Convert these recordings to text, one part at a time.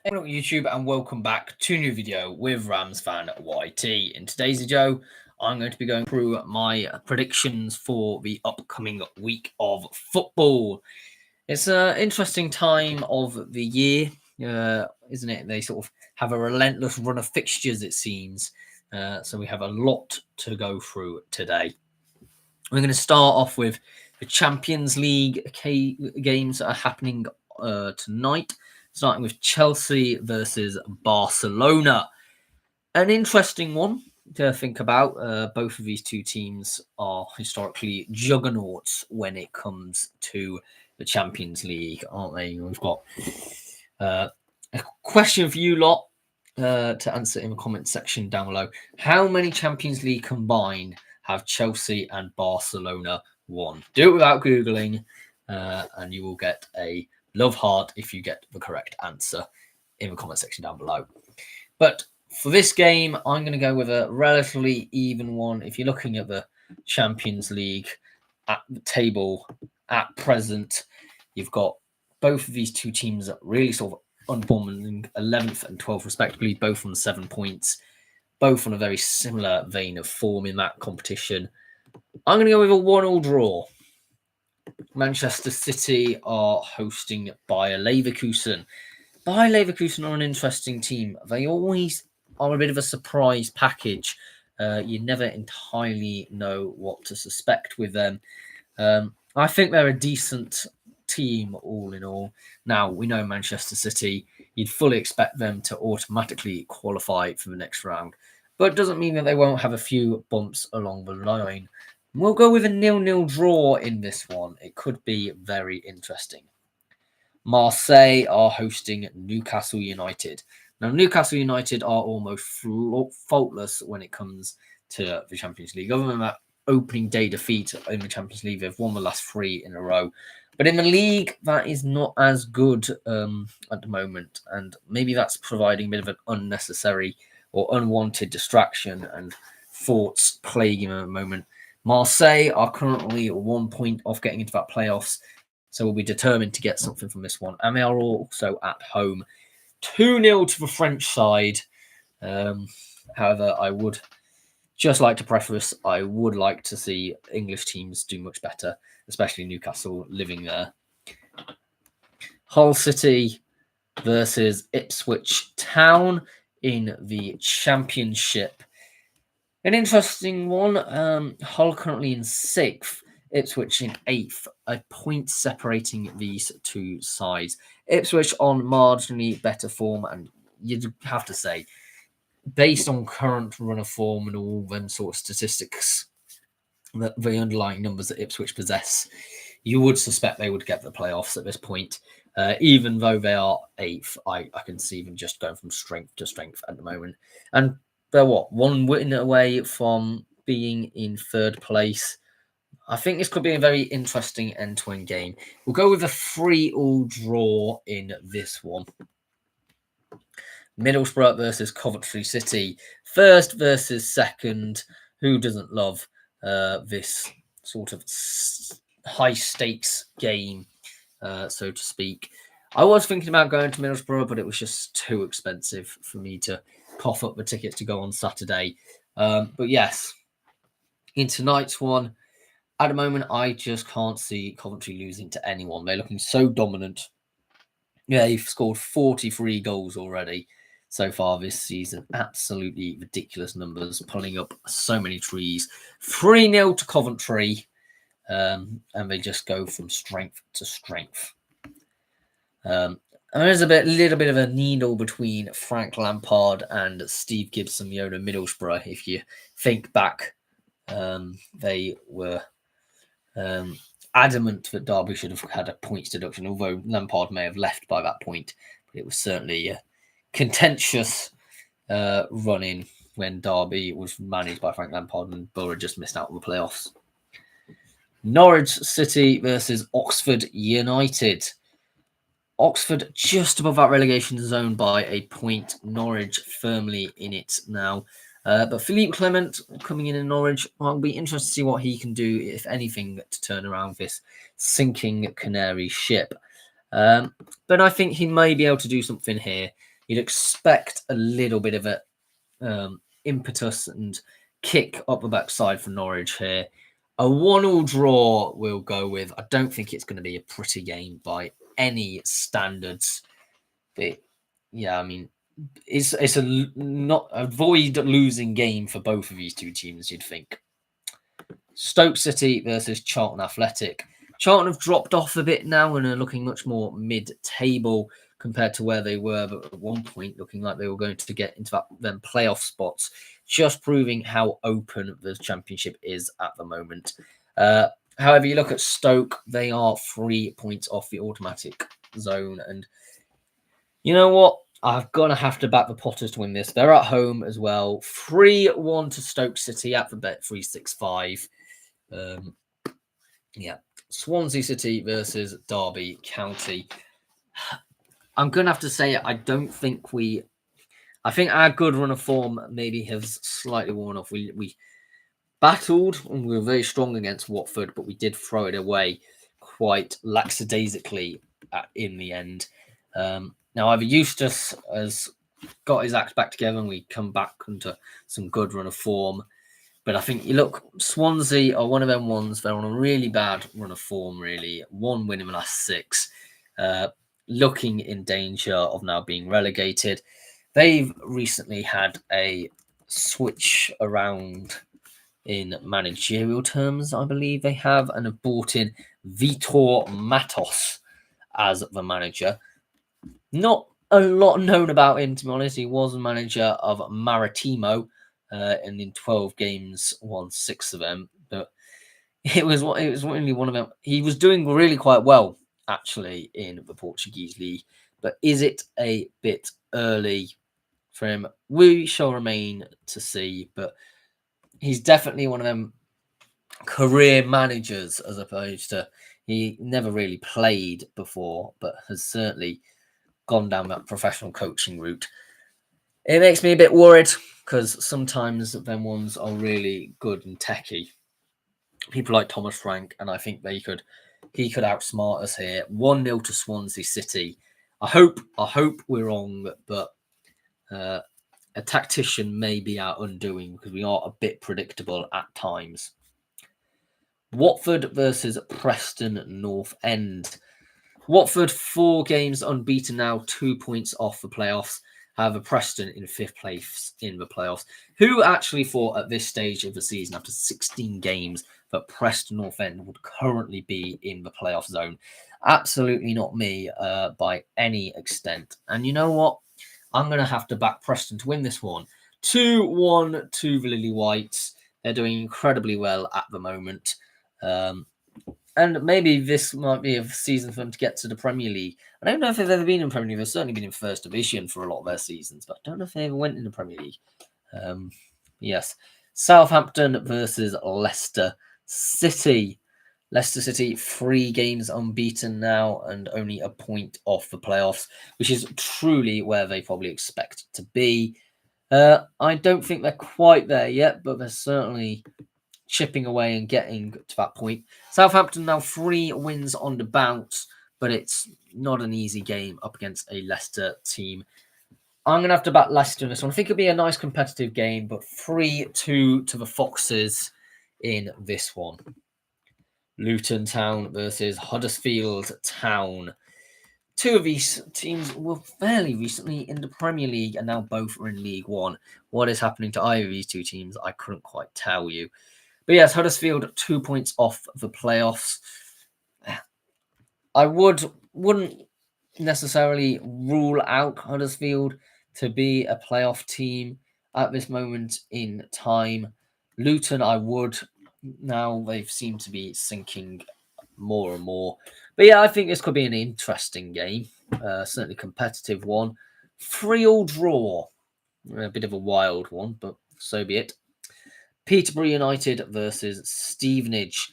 Hello YouTube and welcome back to a new video with Rams fan YT. In today's video, I'm going to be going through my predictions for the upcoming week of football. It's an interesting time of the year, isn't it? They sort of have a relentless run of fixtures, it seems. So we have a lot to go through today. We're going to start off with the Champions League games that are happening tonight, starting with Chelsea versus Barcelona. An interesting one to think about. Both of these two teams are historically juggernauts when it comes to the Champions League, aren't they? We've got a question for you lot to answer in the comment section down below. How many Champions League combined have Chelsea and Barcelona won? Do it without Googling, and you will get a love heart if you get the correct answer in the comment section down below. But for this game, I'm going to go with a relatively even one. If you're looking at the Champions League at the table at present, you've got both of these two teams that really sort of underperforming 11th and 12th respectively, both on 7 points, both on a very similar vein of form in that competition. I'm going to go with a 1-1 draw. Manchester City are hosting Bayer Leverkusen. Bayer Leverkusen are an interesting team. They always are a bit of a surprise package. You never entirely know what to suspect with them. I think they're a decent team all in all. Now, we know Manchester City, you'd fully expect them to automatically qualify for the next round, but it doesn't mean that they won't have a few bumps along the line. We'll go with a 0-0 draw in this one. It could be very interesting. Marseille are hosting Newcastle United. Now, Newcastle United are almost faultless when it comes to the Champions League. Other than that opening day defeat in the Champions League, they've won the last 3 in a row. But in the league, that is not as good at the moment. And maybe that's providing a bit of an unnecessary or unwanted distraction and thoughts plaguing them at the moment. Marseille are currently 1 point off getting into that playoffs. So we'll be determined to get something from this one. And they are also at home. 2-0 to the French side. However, I would just like to preface, I would like to see English teams do much better, especially Newcastle living there. Hull City versus Ipswich Town in the Championship. An interesting one. Hull currently in 6th, Ipswich in 8th, a point separating these two sides. Ipswich on marginally better form, and you'd have to say, based on current run of form and all them sort of statistics, the underlying numbers that Ipswich possess, you would suspect they would get the playoffs at this point. Even though they are 8th, I can see them just going from strength to strength at the moment. And they're 1 win away from being in 3rd place. I think this could be a very interesting end-to-end game. We'll go with a 3-3 draw in this one. Middlesbrough versus Coventry City. 1st versus 2nd. Who doesn't love this sort of high-stakes game, so to speak? I was thinking about going to Middlesbrough, but it was just too expensive for me to cough up the tickets to go on Saturday. But yes, in tonight's one, at the moment, I just can't see Coventry losing to anyone. They're looking so dominant. Yeah, they've scored 43 goals already so far this season. Absolutely ridiculous numbers, pulling up so many trees. 3-0 to Coventry, and they just go from strength to strength. And there's a little bit of a needle between Frank Lampard and Steve Gibson, the owner of Middlesbrough. If you think back, they were adamant that Derby should have had a points deduction, although Lampard may have left by that point. But it was certainly a contentious run-in when Derby was managed by Frank Lampard and Borough just missed out on the playoffs. Norwich City versus Oxford United. Oxford just above that relegation zone by a point. Norwich firmly in it now. But Philippe Clement coming in Norwich, I'll be interested to see what he can do, if anything, to turn around this sinking Canary ship. But I think he may be able to do something here. you'd expect a little bit of a impetus and kick up the backside for Norwich here. A 1-1 draw we'll go with. I don't think it's going to be a pretty game by any standards. But yeah, I mean, it's a not avoid losing game for both of these two teams, you'd think. Stoke City versus Charlton Athletic. Charlton have dropped off a bit now and are looking much more mid-table compared to where they were, but at one point looking like they were going to get into them playoff spots, just proving how open the championship is at the moment. However, you look at Stoke, they are 3 points off the automatic zone, and you know what? I'm going to have to back the Potters to win this. They're at home as well. 3-1 to Stoke City at the bet 365. Yeah. Swansea City versus Derby County. I'm going to have to say I think our good run of form maybe has slightly worn off. We battled and we were very strong against Watford, but we did throw it away quite lackadaisically in the end. Now, either Eustace has got his act back together and we come back into some good run of form. But I think you look, Swansea are one of them ones. They're on a really bad run of form, really. 1 win in the last 6. Looking in danger of now being relegated. They've recently had a switch around in managerial terms, I believe they have, and have brought in Vitor Matos as the manager. Not a lot known about him, to be honest. He was a manager of Maritimo, and in 12 games, won 6 of them. But it was only one of them. He was doing really quite well, actually, in the Portuguese league. But is it a bit early for him? We shall remain to see. But he's definitely one of them career managers, as opposed to he never really played before, but has certainly gone down that professional coaching route. It makes me a bit worried because sometimes them ones are really good and techie. People like Thomas Frank, and I think he could outsmart us here. 1-0 to Swansea City. I hope we're wrong, but a tactician may be our undoing because we are a bit predictable at times. Watford versus Preston North End. Watford 4 games unbeaten now, 2 points off the playoffs. However, Preston in 5th place in the playoffs. Who actually thought at this stage of the season, after 16 games, that Preston North End would currently be in the playoff zone? Absolutely not me by any extent. And you know what? I'm going to have to back Preston to win this one. 2-1 to the Lily Whites. They're doing incredibly well at the moment. And maybe this might be a season for them to get to the Premier League. I don't know if they've ever been in Premier League. They've certainly been in First Division for a lot of their seasons, but I don't know if they ever went in the Premier League. Yes. Southampton versus Leicester City. Leicester City, 3 games unbeaten now and only a point off the playoffs, which is truly where they probably expect to be. I don't think they're quite there yet, but they're certainly chipping away and getting to that point. Southampton now 3 wins on the bounce, but it's not an easy game up against a Leicester team. I'm going to have to back Leicester in this one. I think it'll be a nice competitive game, but 3-2 to the Foxes in this one. Luton Town versus Huddersfield Town. 2 of these teams were fairly recently in the Premier League and now both are in League One. What is happening to either of these 2 teams, I couldn't quite tell you. But yes, Huddersfield 2 points off the playoffs. I wouldn't necessarily rule out Huddersfield to be a playoff team at this moment in time. Luton, I would. Now they've seemed to be sinking more and more. But yeah, I think this could be an interesting game. Certainly competitive one. 3-3 draw. A bit of a wild one, but so be it. Peterborough United versus Stevenage.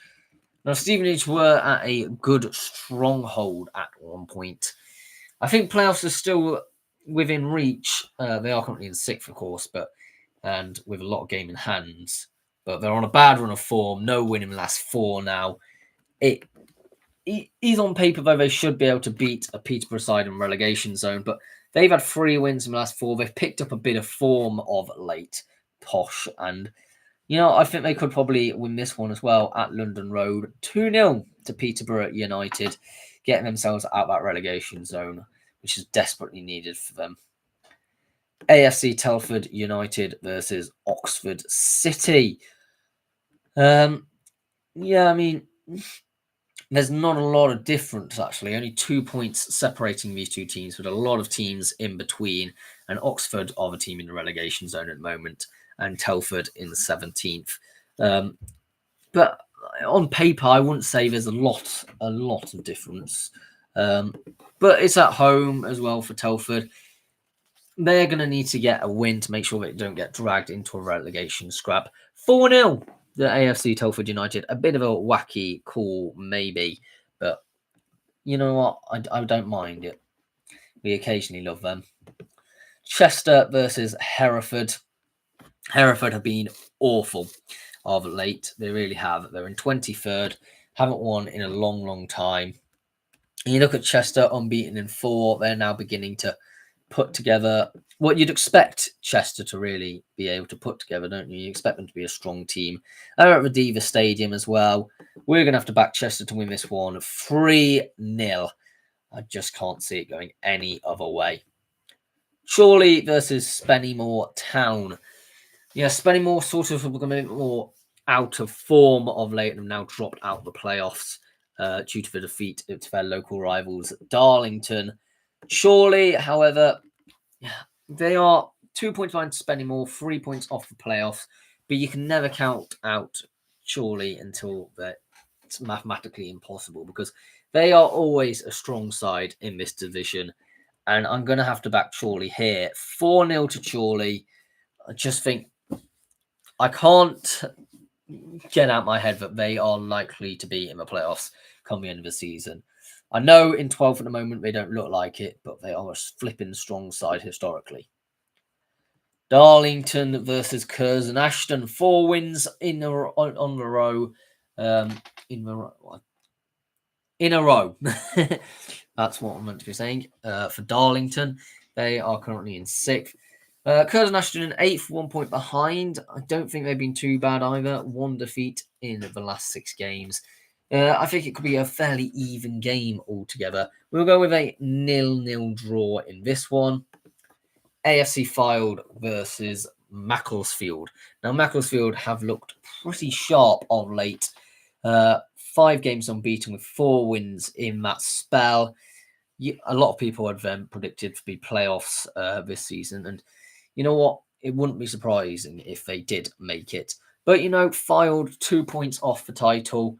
Now, Stevenage were at a good stronghold at one point. I think playoffs are still within reach. They are currently in 6th, of course, and with a lot of game in hands. But they're on a bad run of form. No win in the last 4 now. It is on paper, though, they should be able to beat a Peterborough side in relegation zone. But They've had 3 wins in the last 4. They've picked up a bit of form of late, Posh, and I think they could probably win this one as well at London Road. 2-0 to Peterborough United, getting themselves out of that relegation zone, which is desperately needed for them. AFC Telford United versus Oxford City. Yeah, I mean, there's not a lot of difference, actually. Only 2 points separating these two teams, with a lot of teams in between. And Oxford are the team in the relegation zone at the moment, and Telford in the 17th. But on paper, I wouldn't say there's a lot of difference. But it's at home as well for Telford. They're going to need to get a win to make sure they don't get dragged into a relegation scrap. 4-0, the AFC Telford United. A bit of a wacky call, maybe. But you know what? I don't mind it. We occasionally love them. Chester versus Hereford. Hereford have been awful of late. They really have. They're in 23rd. Haven't won in a long, long time. And you look at Chester, unbeaten in 4. They're now beginning to put together what you'd expect Chester to really be able to put together, don't you? You expect them to be a strong team. They're at Rediva Stadium as well. We're going to have to back Chester to win this one 3-0. I just can't see it going any other way. Chorley versus Spennymoor Town. Yeah, Spennymoor sort of become a bit more out of form of late and have now dropped out of the playoffs due to the defeat to their local rivals, Darlington. Chorley, however, they are 2 points behind Spennymoor, 3 points off the playoffs, but you can never count out Chorley until it's mathematically impossible, because they are always a strong side in this division, and I'm going to have to back Chorley here. 4-0 to Chorley. I just think I can't get out my head that they are likely to be in the playoffs come the end of the season. I know in 12th at the moment they don't look like it, but they are a flipping strong side historically. Darlington versus Curzon Ashton. 4 wins in a row. In a row. That's what I'm meant to be saying. For Darlington, they are currently in 6th. Curzon Ashton in 8th, 1 point behind. I don't think they've been too bad either. 1 defeat in the last 6 games. I think it could be a fairly even game altogether. We'll go with a 0-0 draw in this one. AFC Fylde versus Macclesfield. Now, Macclesfield have looked pretty sharp of late. 5 games unbeaten with 4 wins in that spell. A lot of people had them predicted to be playoffs this season. And you know what? It wouldn't be surprising if they did make it. But, Fylde 2 points off the title.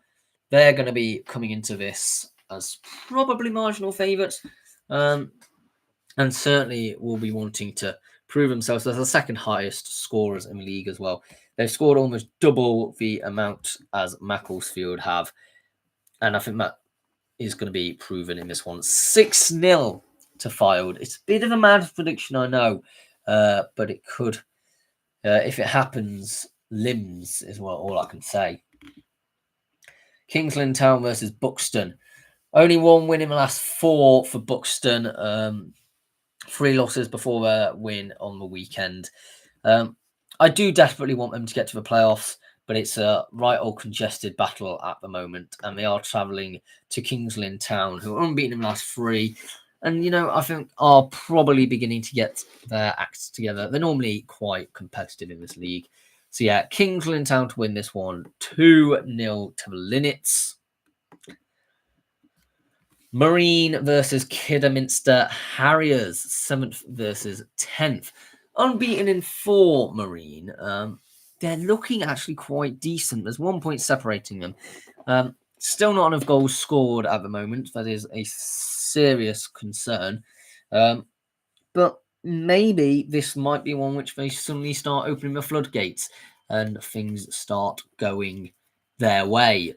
They're going to be coming into this as probably marginal favourites. And certainly will be wanting to prove themselves as the second highest scorers in the league as well. They've scored almost double the amount as Macclesfield have. And I think that is going to be proven in this one. 6-0 to Fylde. It's a bit of a mad prediction, I know. But it could, if it happens, limbs is all I can say. Kingsland Town versus Buxton. Only 1 win in the last 4 for Buxton. 3 losses before their win on the weekend. I do desperately want them to get to the playoffs, but it's a right old congested battle at the moment, and they are travelling to Kingsland Town, who are unbeaten in the last 3. And, I think are probably beginning to get their acts together. They're normally quite competitive in this league. So, yeah, Kingsland Town to win this one. 2-0 to the Linnets. Marine versus Kidderminster Harriers. 7th versus 10th. Unbeaten in 4, Marine. They're looking actually quite decent. There's 1 point separating them. Still not enough goals scored at the moment. That is a serious concern. But maybe this might be one which they suddenly start opening the floodgates and things start going their way.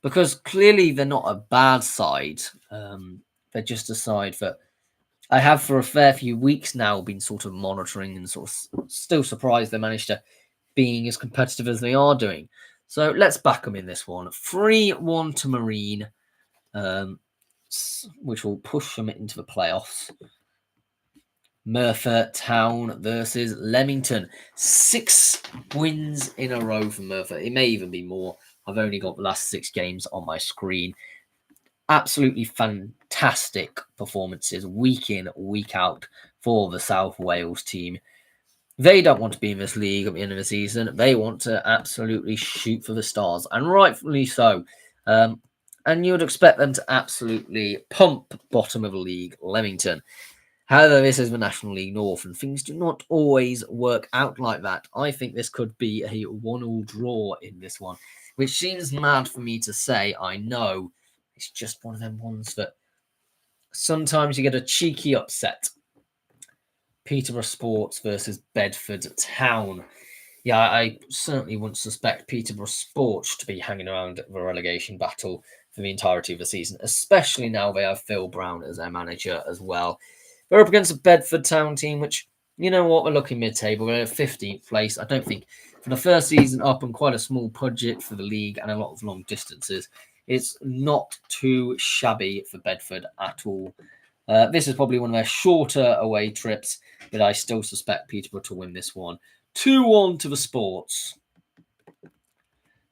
Because clearly they're not a bad side. They're just a side that I have for a fair few weeks now been sort of monitoring and sort of still surprised they managed to being as competitive as they are doing. So let's back them in this one. 3-1 to Marine. which will push them into the playoffs. Merthyr Town versus Leamington. 6 wins in a row for Merthyr. It may even be more. I've only got the last 6 games on my screen. Absolutely fantastic performances week in, week out for the South Wales team. They don't want to be in this league at the end of the season. They want to absolutely shoot for the stars, and rightfully so. And you would expect them to absolutely pump bottom of the league, Leamington. However, this is the National League North, and things do not always work out like that. I think this could be a 1-1 draw in this one, which seems mad for me to say. I know it's just one of them ones that sometimes you get a cheeky upset. Peterborough Sports versus Bedford Town. Yeah, I certainly wouldn't suspect Peterborough Sports to be hanging around the relegation battle for the entirety of the season, especially now they have Phil Brown as their manager as well. They're up against a Bedford Town team, which, you know what, we're looking mid-table. We're at 15th place. I don't think for the first season up and quite a small budget for the league and a lot of long distances, it's not too shabby for Bedford at all. This is probably one of their shorter away trips, but I still suspect Peterborough to win this one. 2-1 to the Sports.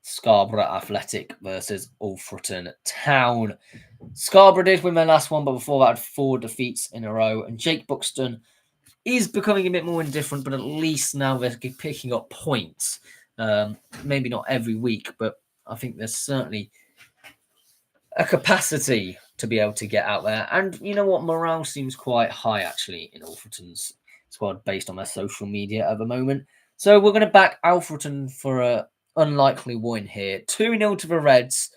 Scarborough Athletic versus Alfreton Town. Scarborough did win their last one, but before that had 4 defeats in a row. And Jake Buxton is becoming a bit more indifferent, but at least now they're picking up points. Maybe not every week, but I think there's certainly a capacity to be able to get out there. And you know what? Morale seems quite high, actually, in Alfreton's squad based on their social media at the moment. So we're going to back Alfreton for a unlikely win here. 2-0 to the Reds,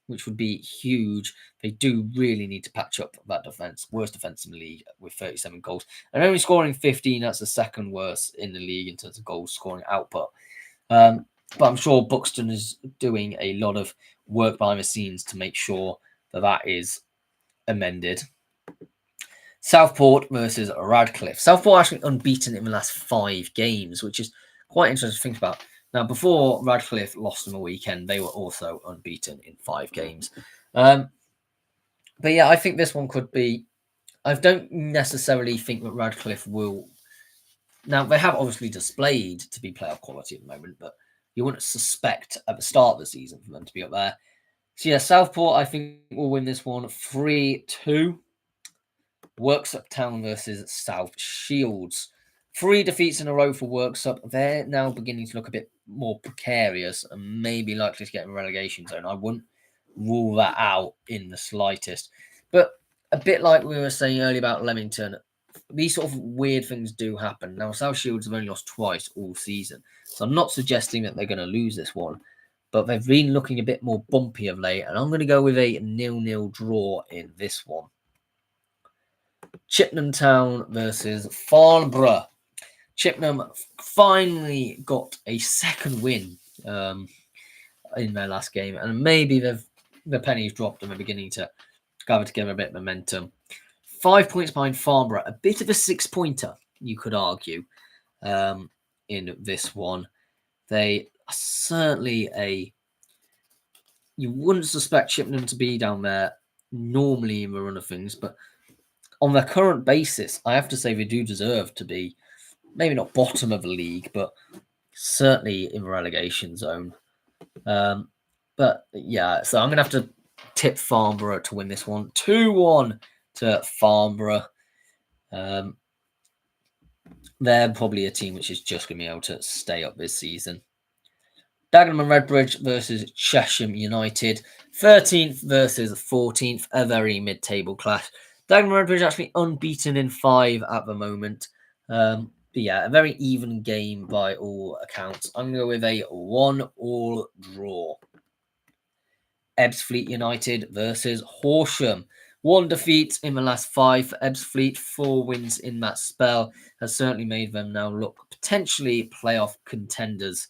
which would be huge. They do really need to patch up that defence. Worst defence in the league with 37 goals. And only scoring 15, that's the second worst in the league in terms of goals scoring output. But I'm sure Buxton is doing a lot of work behind the scenes to make sure that that is amended. Southport versus Radcliffe. Southport actually unbeaten in the last 5 games, which is quite interesting to think about. Now, before Radcliffe lost on the weekend, they were also unbeaten in 5 games. But yeah, I think this one could be... I don't necessarily think that Radcliffe will... Now, they have obviously displayed to be playoff quality at the moment, but you wouldn't suspect at the start of the season for them to be up there. So yeah, Southport, I think, will win this one 3-2. Worksop Town versus South Shields. 3 defeats in a row for Worksop. They're now beginning to look a bit more precarious and maybe likely to get in the relegation zone. I wouldn't rule that out in the slightest. But a bit like we were saying earlier about Leamington, these sort of weird things do happen. Now, South Shields have only lost twice all season, so I'm not suggesting that they're going to lose this one, but they've been looking a bit more bumpy of late, and I'm going to go with a 0-0 draw in this one. Chippenham Town versus Farnborough. Chippenham finally got a second win in their last game, and maybe the pennies dropped and they're beginning to gather together a bit of momentum. 5 points behind Farnborough, a bit of a 6-pointer, you could argue, in this one. They are certainly you wouldn't suspect Chippenham to be down there normally in the run of things, but on their current basis, I have to say they do deserve to be maybe not bottom of the league, but certainly in the relegation zone. But yeah, so I'm going to have to tip Farnborough to win this one. 2-1 to Farnborough. They're probably a team which is just going to be able to stay up this season. Dagenham and Redbridge versus Chesham United. 13th versus 14th, a very mid-table clash. Dagenham and Redbridge actually unbeaten in 5 at the moment. But yeah, a very even game by all accounts. I'm going to go with a 1-1 draw. Ebbsfleet United versus Horsham. 1 defeat in the last 5 for Ebbsfleet. 4 wins in that spell has certainly made them now look potentially playoff contenders,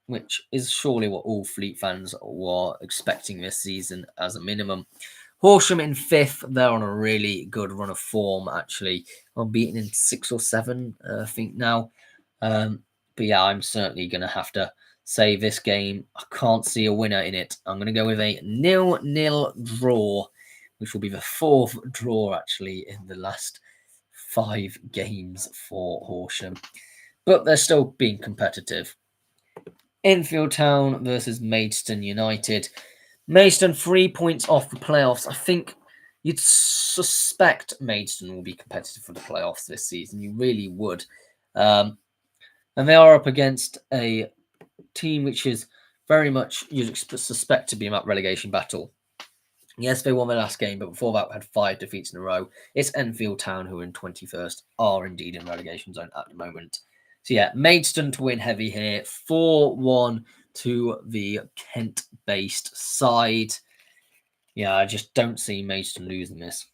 which is surely what all Fleet fans were expecting this season as a minimum. Horsham in 5th. They're on a really good run of form, actually. Unbeaten in 6 or 7, I think now. But yeah, I'm certainly going to have to say this game, I can't see a winner in it. I'm going to go with a 0-0 draw, which will be the fourth draw actually in the last 5 games for Horsham. But they're still being competitive. Enfield Town versus Maidstone United. Maidstone 3 points off the playoffs. I think you'd suspect Maidstone will be competitive for the playoffs this season. You really would. And they are up against a team which is very much you'd suspect to be in that relegation battle. Yes, they won their last game, but before that had 5 defeats in a row. It's Enfield Town, who are in 21st, are indeed in relegation zone at the moment. So yeah, Maidstone to win heavy here. 4-1 to the Kent-based side. Yeah, I just don't see Maidstone losing this.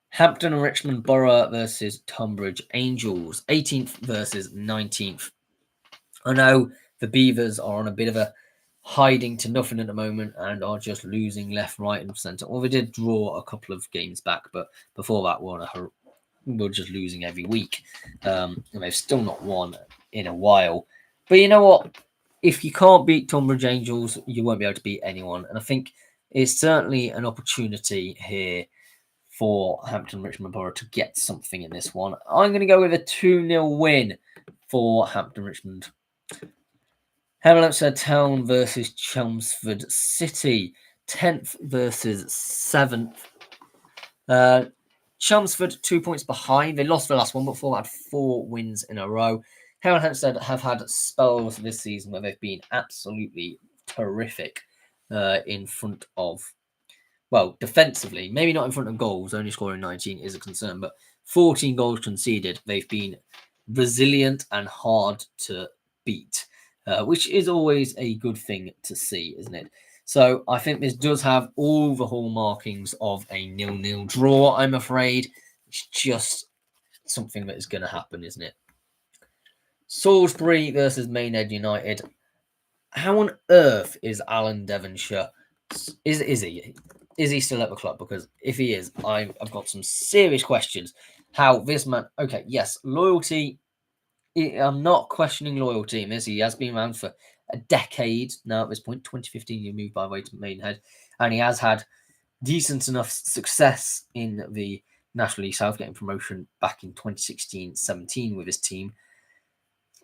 Hampton and Richmond Borough versus Tunbridge Angels. 18th versus 19th. I know the Beavers are on a bit of a hiding to nothing at the moment and are just losing left, right, and centre. Well, they did draw a couple of games back, but before that, we're just losing every week. And they've still not won in a while. But you know what? If you can't beat Tunbridge Angels, you won't be able to beat anyone. And I think it's certainly an opportunity here for Hampton Richmond Borough to get something in this one. I'm going to go with a 2-0 win for Hampton Richmond. Hemel Town versus Chelmsford City. 10th versus 7th. Chelmsford 2 points behind. They lost the last one, but before that had 4 wins in a row. Hemel Hempstead have had spells this season where they've been absolutely terrific in front of, well, defensively. Maybe not in front of goals. Only scoring 19 is a concern, but 14 goals conceded. They've been resilient and hard to beat. Which is always a good thing to see, isn't it? So I think this does have all the hallmarkings of a 0-0 draw, I'm afraid. It's just something that is going to happen, isn't it? Salisbury versus Maynard United. How on earth is Alan Devonshire? Is he still at the club? Because if he is, I've got some serious questions. How this man... Okay, yes, loyalty... I'm not questioning loyalty in this. He has been around for a decade now at this point. 2015, he moved by way to Maidenhead. And he has had decent enough success in the National League South, getting promotion back in 2016-17 with his team.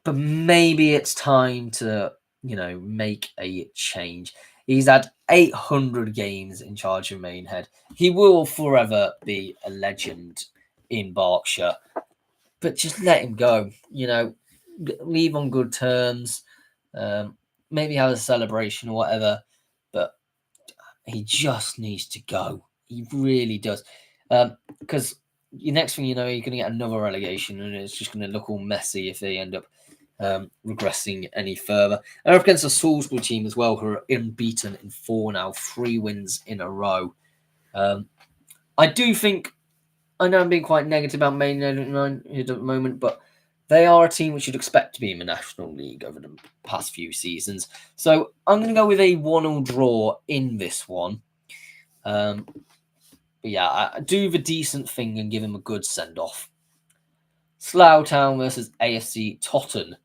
But maybe it's time to, make a change. He's had 800 games in charge of Maidenhead. He will forever be a legend in Berkshire. But just let him go, leave on good terms, maybe have a celebration or whatever, but he just needs to go. He really does. Because the next thing you know, you're going to get another relegation and it's just going to look all messy if they end up regressing any further. And up against a Salisbury team as well, who are unbeaten in 4 now, 3 wins in a row. I do think, I know I'm being quite negative about Maynard at the moment, but they are a team which you'd expect to be in the National League over the past few seasons. So I'm going to go with a 1-1 draw in this one. But yeah, I do the decent thing and give him a good send-off. Slough Town versus AFC Totton.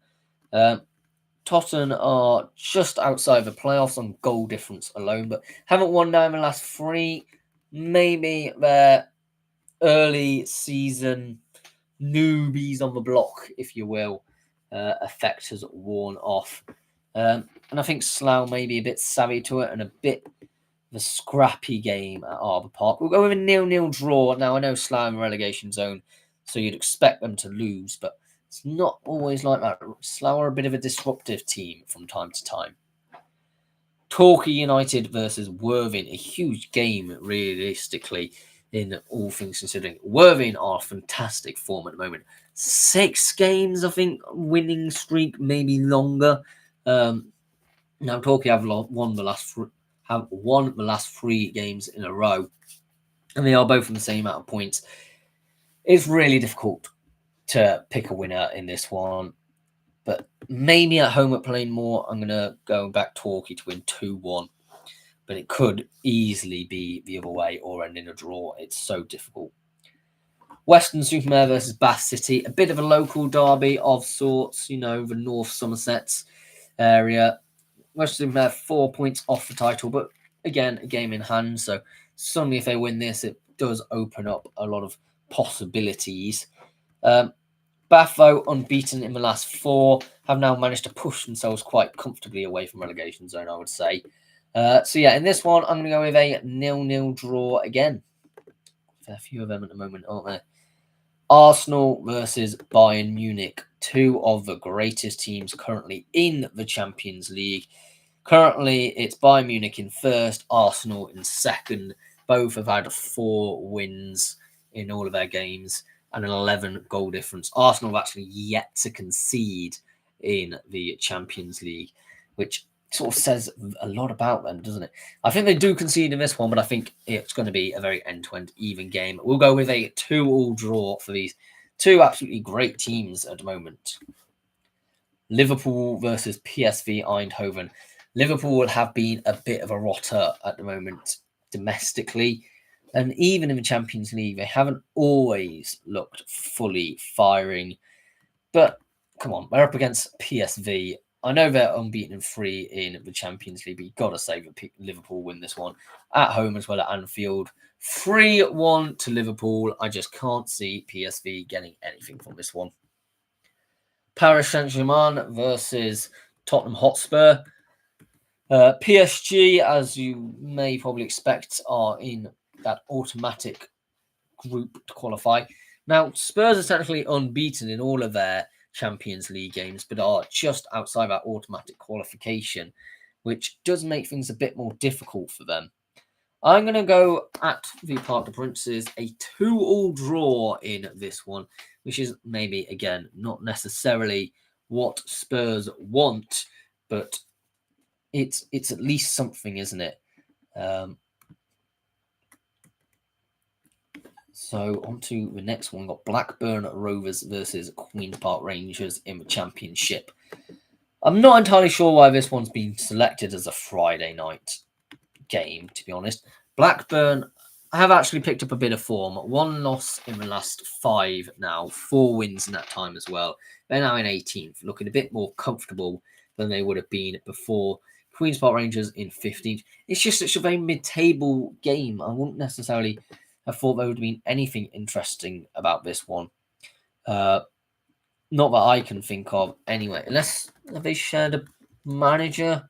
Totton are just outside the playoffs on goal difference alone, but haven't won now in the last 3. Maybe they're early season newbies on the block, if you will, effect has worn off. And I think Slough may be a bit savvy to it and a bit of a scrappy game at Arbour Park. We'll go with a 0-0 draw. Now, I know Slough in relegation zone, so you'd expect them to lose, but it's not always like that. Slough are a bit of a disruptive team from time to time. Torquay United versus Worthing, a huge game, realistically, in all things considering. Worthing are fantastic form at the moment. 6 games, I think, winning streak, maybe longer. Now Torquay have won the last 3 games in a row, and they are both in the same amount of points. It's really difficult to pick a winner in this one, but maybe at home at Plainmoor, I'm going to go back Torquay to win 2-1. But it could easily be the other way or end in a draw. It's so difficult. Weston-super-Mare versus Bath City. A bit of a local derby of sorts, the North Somersets. area. Most of them have 4 points off the title, but again, a game in hand. So suddenly, if they win this, it does open up a lot of possibilities. Bath, though, unbeaten in the last 4, have now managed to push themselves quite comfortably away from relegation zone, I would say. So yeah, in this one, I'm going to go with a 0-0 draw again. Fair few of them at the moment, aren't there? Arsenal versus Bayern Munich, 2 of the greatest teams currently in the Champions League. Currently, it's Bayern Munich in first, Arsenal in second. Both have had 4 wins in all of their games and an 11 goal difference. Arsenal have actually yet to concede in the Champions League, which sort of says a lot about them, doesn't it? I think they do concede in this one, but I think it's going to be a very end-to-end even game. We'll go with a 2-2 draw for these 2 absolutely great teams at the moment. Liverpool versus PSV Eindhoven. Liverpool have been a bit of a rotter at the moment domestically, and even in the Champions League, they haven't always looked fully firing. But come on, they're up against PSV. I know they're unbeaten and free in the Champions League, but you've got to say that Liverpool win this one at home as well at Anfield. 3-1 to Liverpool. I just can't see PSV getting anything from this one. Paris Saint-Germain versus Tottenham Hotspur. PSG, as you may probably expect, are in that automatic group to qualify. Now, Spurs are technically unbeaten in all of their Champions League games, but are just outside that automatic qualification, which does make things a bit more difficult for them. I'm going to go at the Parc des Princes, a 2-2 draw in this one, which is maybe, again, not necessarily what Spurs want, but it's at least something, isn't it? So on to the next one. We've got Blackburn Rovers versus Queen's Park Rangers in the Championship. I'm not entirely sure why this one's been selected as a Friday night game, to be honest. Blackburn have actually picked up a bit of form. 1 loss in the last 5 now. 4 wins in that time as well. They're now in 18th, looking a bit more comfortable than they would have been before. Queen's Park Rangers in 15th. It's just such a very mid-table game. I wouldn't necessarily have thought there would have been anything interesting about this one. Not that I can think of anyway. Unless have they shared a manager?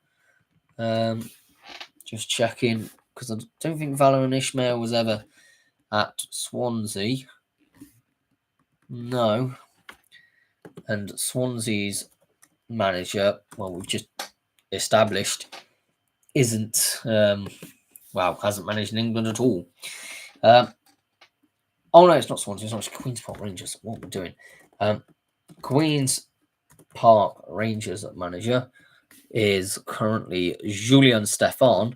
Just checking, because I don't think Valérien Ismaël was ever at Swansea. No. And Swansea's manager, well, we've just established, isn't, hasn't managed in England at all. Oh, no, it's not Swansea. It's not Queen's Park Rangers. What we're doing. Queen's Park Rangers manager is currently Julien Stéphan,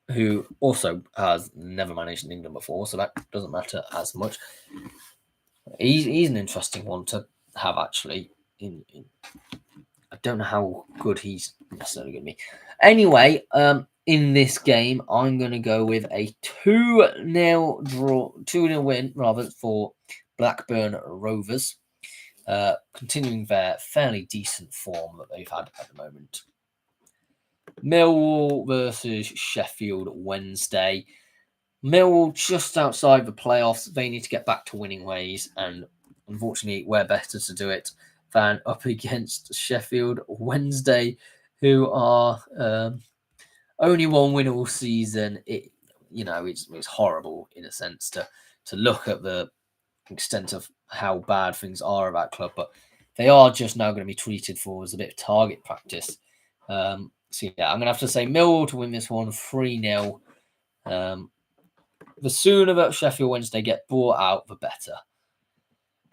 who also has never managed in England before, so that doesn't matter as much. He's an interesting one to have, actually. I don't know how good he's necessarily going to be. Anyway, in this game, I'm going to go with a 2-0 draw, 2-0 win, rather, for Blackburn Rovers, continuing their fairly decent form that they've had at the moment. Millwall versus Sheffield Wednesday. Millwall just outside the playoffs. They need to get back to winning ways, and unfortunately, we're better to do it than up against Sheffield Wednesday, who are only 1 win all season. It's horrible in a sense to look at the extent of how bad things are at that club, but they are just now going to be treated for as a bit of target practice. So yeah, I'm going to have to say Millwall to win this one 3-0. The sooner that Sheffield Wednesday get brought out, the better.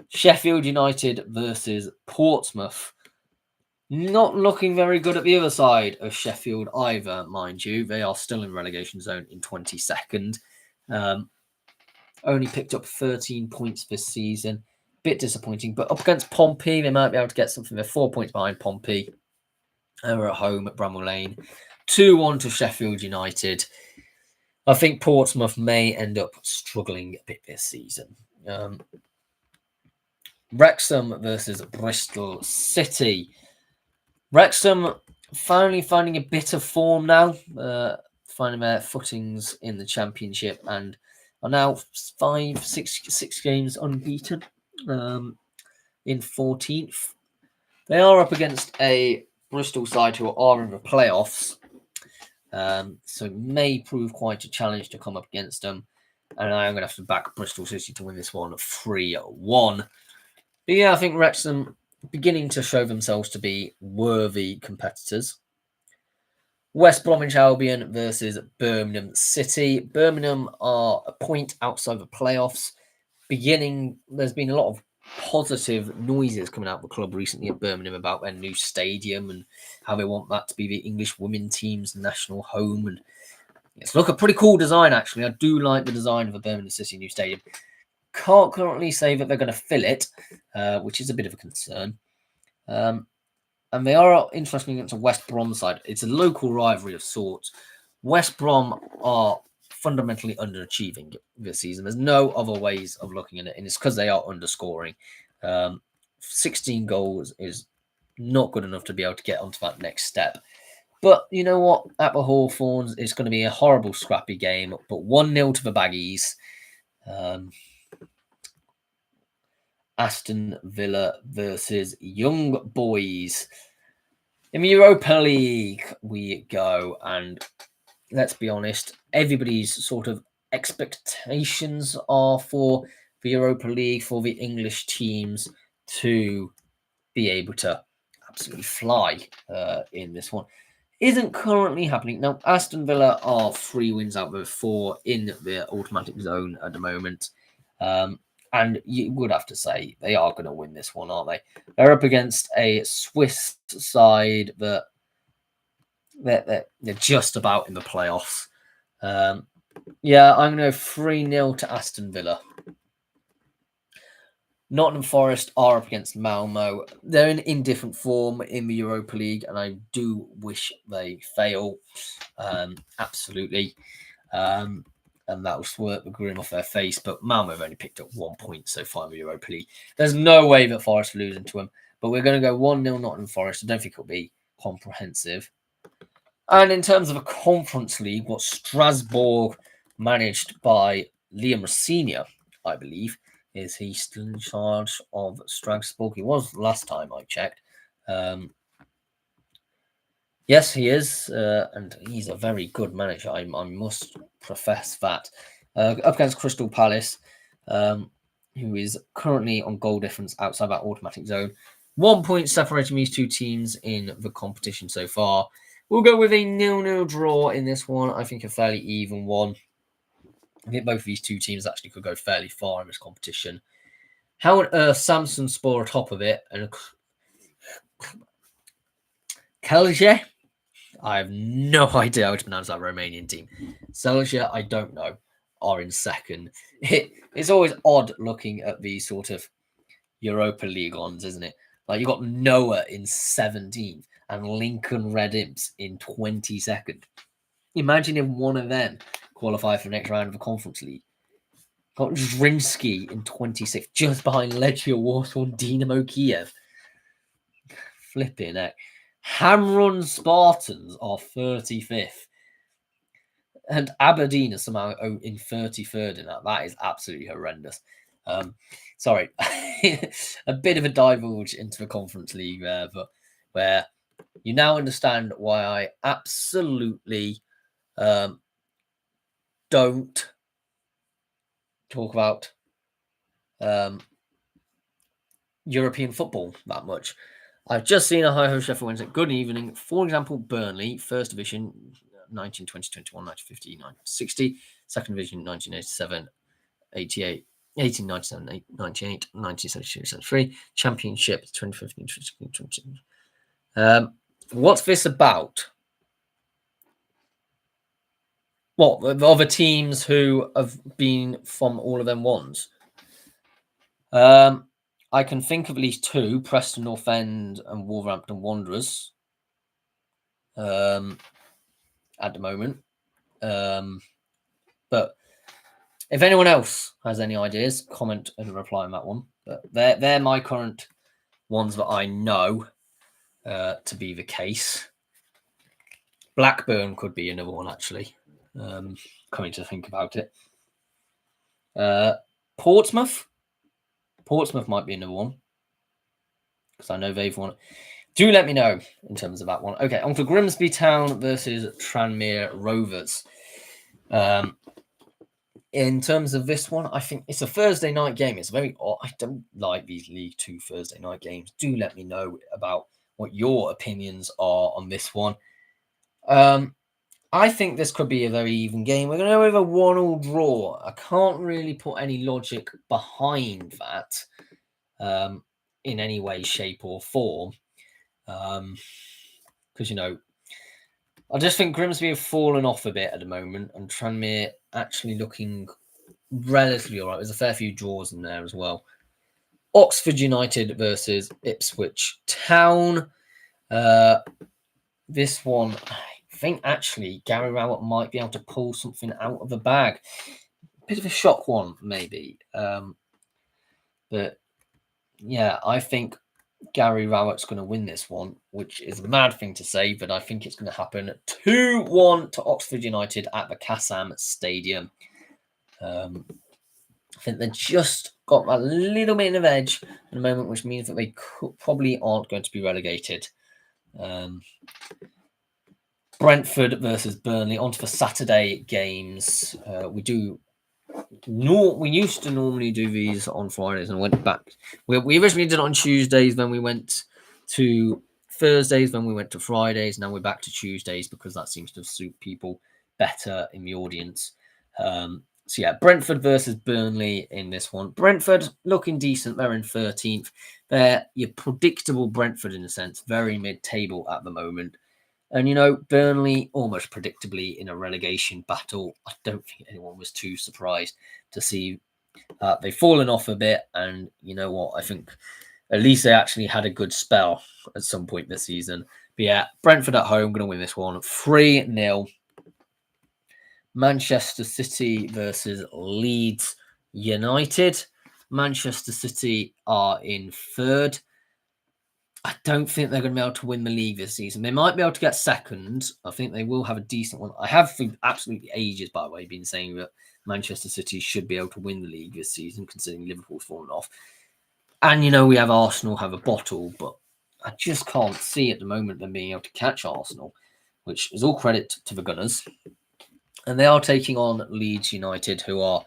Sheffield United versus Portsmouth. Not looking very good at the other side of Sheffield either, mind you. They are still in relegation zone in 22nd. Only picked up 13 points this season. Bit disappointing, but up against Pompey, they might be able to get something. They're 4 points behind Pompey. They're at home at Bramall Lane. 2-1 to Sheffield United. I think Portsmouth may end up struggling a bit this season. Wrexham versus Bristol City. Wrexham finally finding a bit of form now, finding their footings in the Championship, and are now 6 games unbeaten in 14th. They are up against a Bristol side who are in the playoffs, so it may prove quite a challenge to come up against them. And I am going to have to back Bristol City to win this one 3-1. But yeah, I think Wrexham beginning to show themselves to be worthy competitors. West Bromwich Albion versus Birmingham City. Birmingham are a point outside the playoffs. There's been a lot of positive noises coming out of the club recently at Birmingham about their new stadium and how they want that to be the English women team's national home. And it's a pretty cool design, actually. I do like the design of the Birmingham City new stadium. Can't currently say that they're going to fill it, which is a bit of a concern. And they are interesting against a West Brom side. It's a local rivalry of sorts. West Brom are fundamentally underachieving this season. There's no other ways of looking at it, and it's because they are underscoring. 16 goals is not good enough to be able to get onto that next step. But you know what? At the Hawthorns, it's going to be a horrible, scrappy game, but 1-0 to the Baggies. Aston Villa versus Young Boys. In the Europa League we go, and let's be honest, everybody's sort of expectations are for the Europa League, for the English teams to be able to absolutely fly in this one. Isn't currently happening. Now, Aston Villa are 3 wins out of 4 in the automatic zone at the moment. And you would have to say they are going to win this one, aren't they? They're up against a Swiss side that they're just about in the playoffs. Yeah, I'm going to go 3-0 to Aston Villa. Nottingham Forest are up against Malmo. They're in indifferent form in the Europa League, and I do wish they fail. Absolutely. And that will swerve the grin off their face. But Malmo have only picked up 1 point so far in the Europa League. There's no way that Forest are losing to them. But we're going to go 1-0 Nottingham Forest. I don't think it'll be comprehensive. And in terms of a Conference League, what Strasbourg, managed by Liam Senior, I believe, is he still in charge of Strasbourg? He was last time I checked. Yes, he is, and he's a very good manager. I must profess that. Up against Crystal Palace, who is currently on goal difference outside that automatic zone. 1 point separating these two teams in the competition so far. We'll go with a 0-0 draw in this one. I think a fairly even one. I think both of these two teams actually could go fairly far in this competition. How on earth Samson Spor atop of it and Kelje? I have no idea how to pronounce that Romanian team. Celje, I don't know, are in second. It's always odd looking at these sort of Europa League ones, isn't it? Like you've got Noah in 17th and Lincoln Red Imps in 22nd. Imagine if one of them qualified for the next round of the Conference League. Got Zrinski in 26th, just behind Legia Warsaw and Dynamo Kiev. Flipping heck. Hamrun Spartans are 35th. And Aberdeen is somehow in 33rd in that. That is absolutely horrendous. Sorry. A bit of a divulge into the Conference League there, but where you now understand why I absolutely don't talk about European football that much. I've just seen a Hi-Ho Sheffield Wednesday. Good evening. For example, Burnley, First Division, 1920, 21, 1950, 1960. Second Division, 1987, 88, 1897, 98, 1972, 73. Championship, 2015, 2016, what's this about? What, the other teams who have been from all of them ones? I can think of at least 2, Preston North End and Wolverhampton Wanderers, at the moment. But if anyone else has any ideas, comment and reply on that one. But they're my current ones that I know. to be the case. Blackburn could be another one, actually, coming to think about it. Portsmouth might be another one, because I know they've won. Do let me know in terms of that one. Okay, on to Grimsby Town versus Tranmere Rovers. In terms of this one, I think it's a Thursday night game. It's very odd. I don't like these League 2 Thursday night games. Do let me know about what your opinions are on this one. I think this could be a very even game. We're going to go with a 1-1 draw. I can't really put any logic behind that in any way, shape, or form. Because, I just think Grimsby have fallen off a bit at the moment, and Tranmere actually looking relatively all right. There's a fair few draws in there as well. Oxford United versus Ipswich Town. This one, I think actually Gary Rowett might be able to pull something out of the bag. Bit of a shock one, maybe. But yeah, I think Gary Rowett's going to win this one, which is a mad thing to say, but I think it's going to happen. 2-1 to Oxford United at the Kassam Stadium. I think they just got a little bit of edge at the moment, which means that they probably aren't going to be relegated. Brentford versus Burnley. On to the Saturday games. We used to normally do these on Fridays, and went back. We originally did it on Tuesdays, then we went to Thursdays, then we went to Fridays. Now we're back to Tuesdays because that seems to suit people better in the audience. So yeah, Brentford versus Burnley in this one. Brentford looking decent. They're in 13th. They're your predictable Brentford in a sense, very mid-table at the moment. And, Burnley almost predictably in a relegation battle. I don't think anyone was too surprised to see they've fallen off a bit. And you know what? I think at least they actually had a good spell at some point this season. But yeah, Brentford at home, going to win this one 3-0. Manchester City versus Leeds United. Manchester City are in 3rd. I don't think they're going to be able to win the league this season. They might be able to get 2nd. I think they will have a decent one. I have for absolutely ages, by the way, been saying that Manchester City should be able to win the league this season, considering Liverpool's fallen off. And, we have Arsenal have a bottle, but I just can't see at the moment them being able to catch Arsenal, which is all credit to the Gunners. And they are taking on Leeds United, who are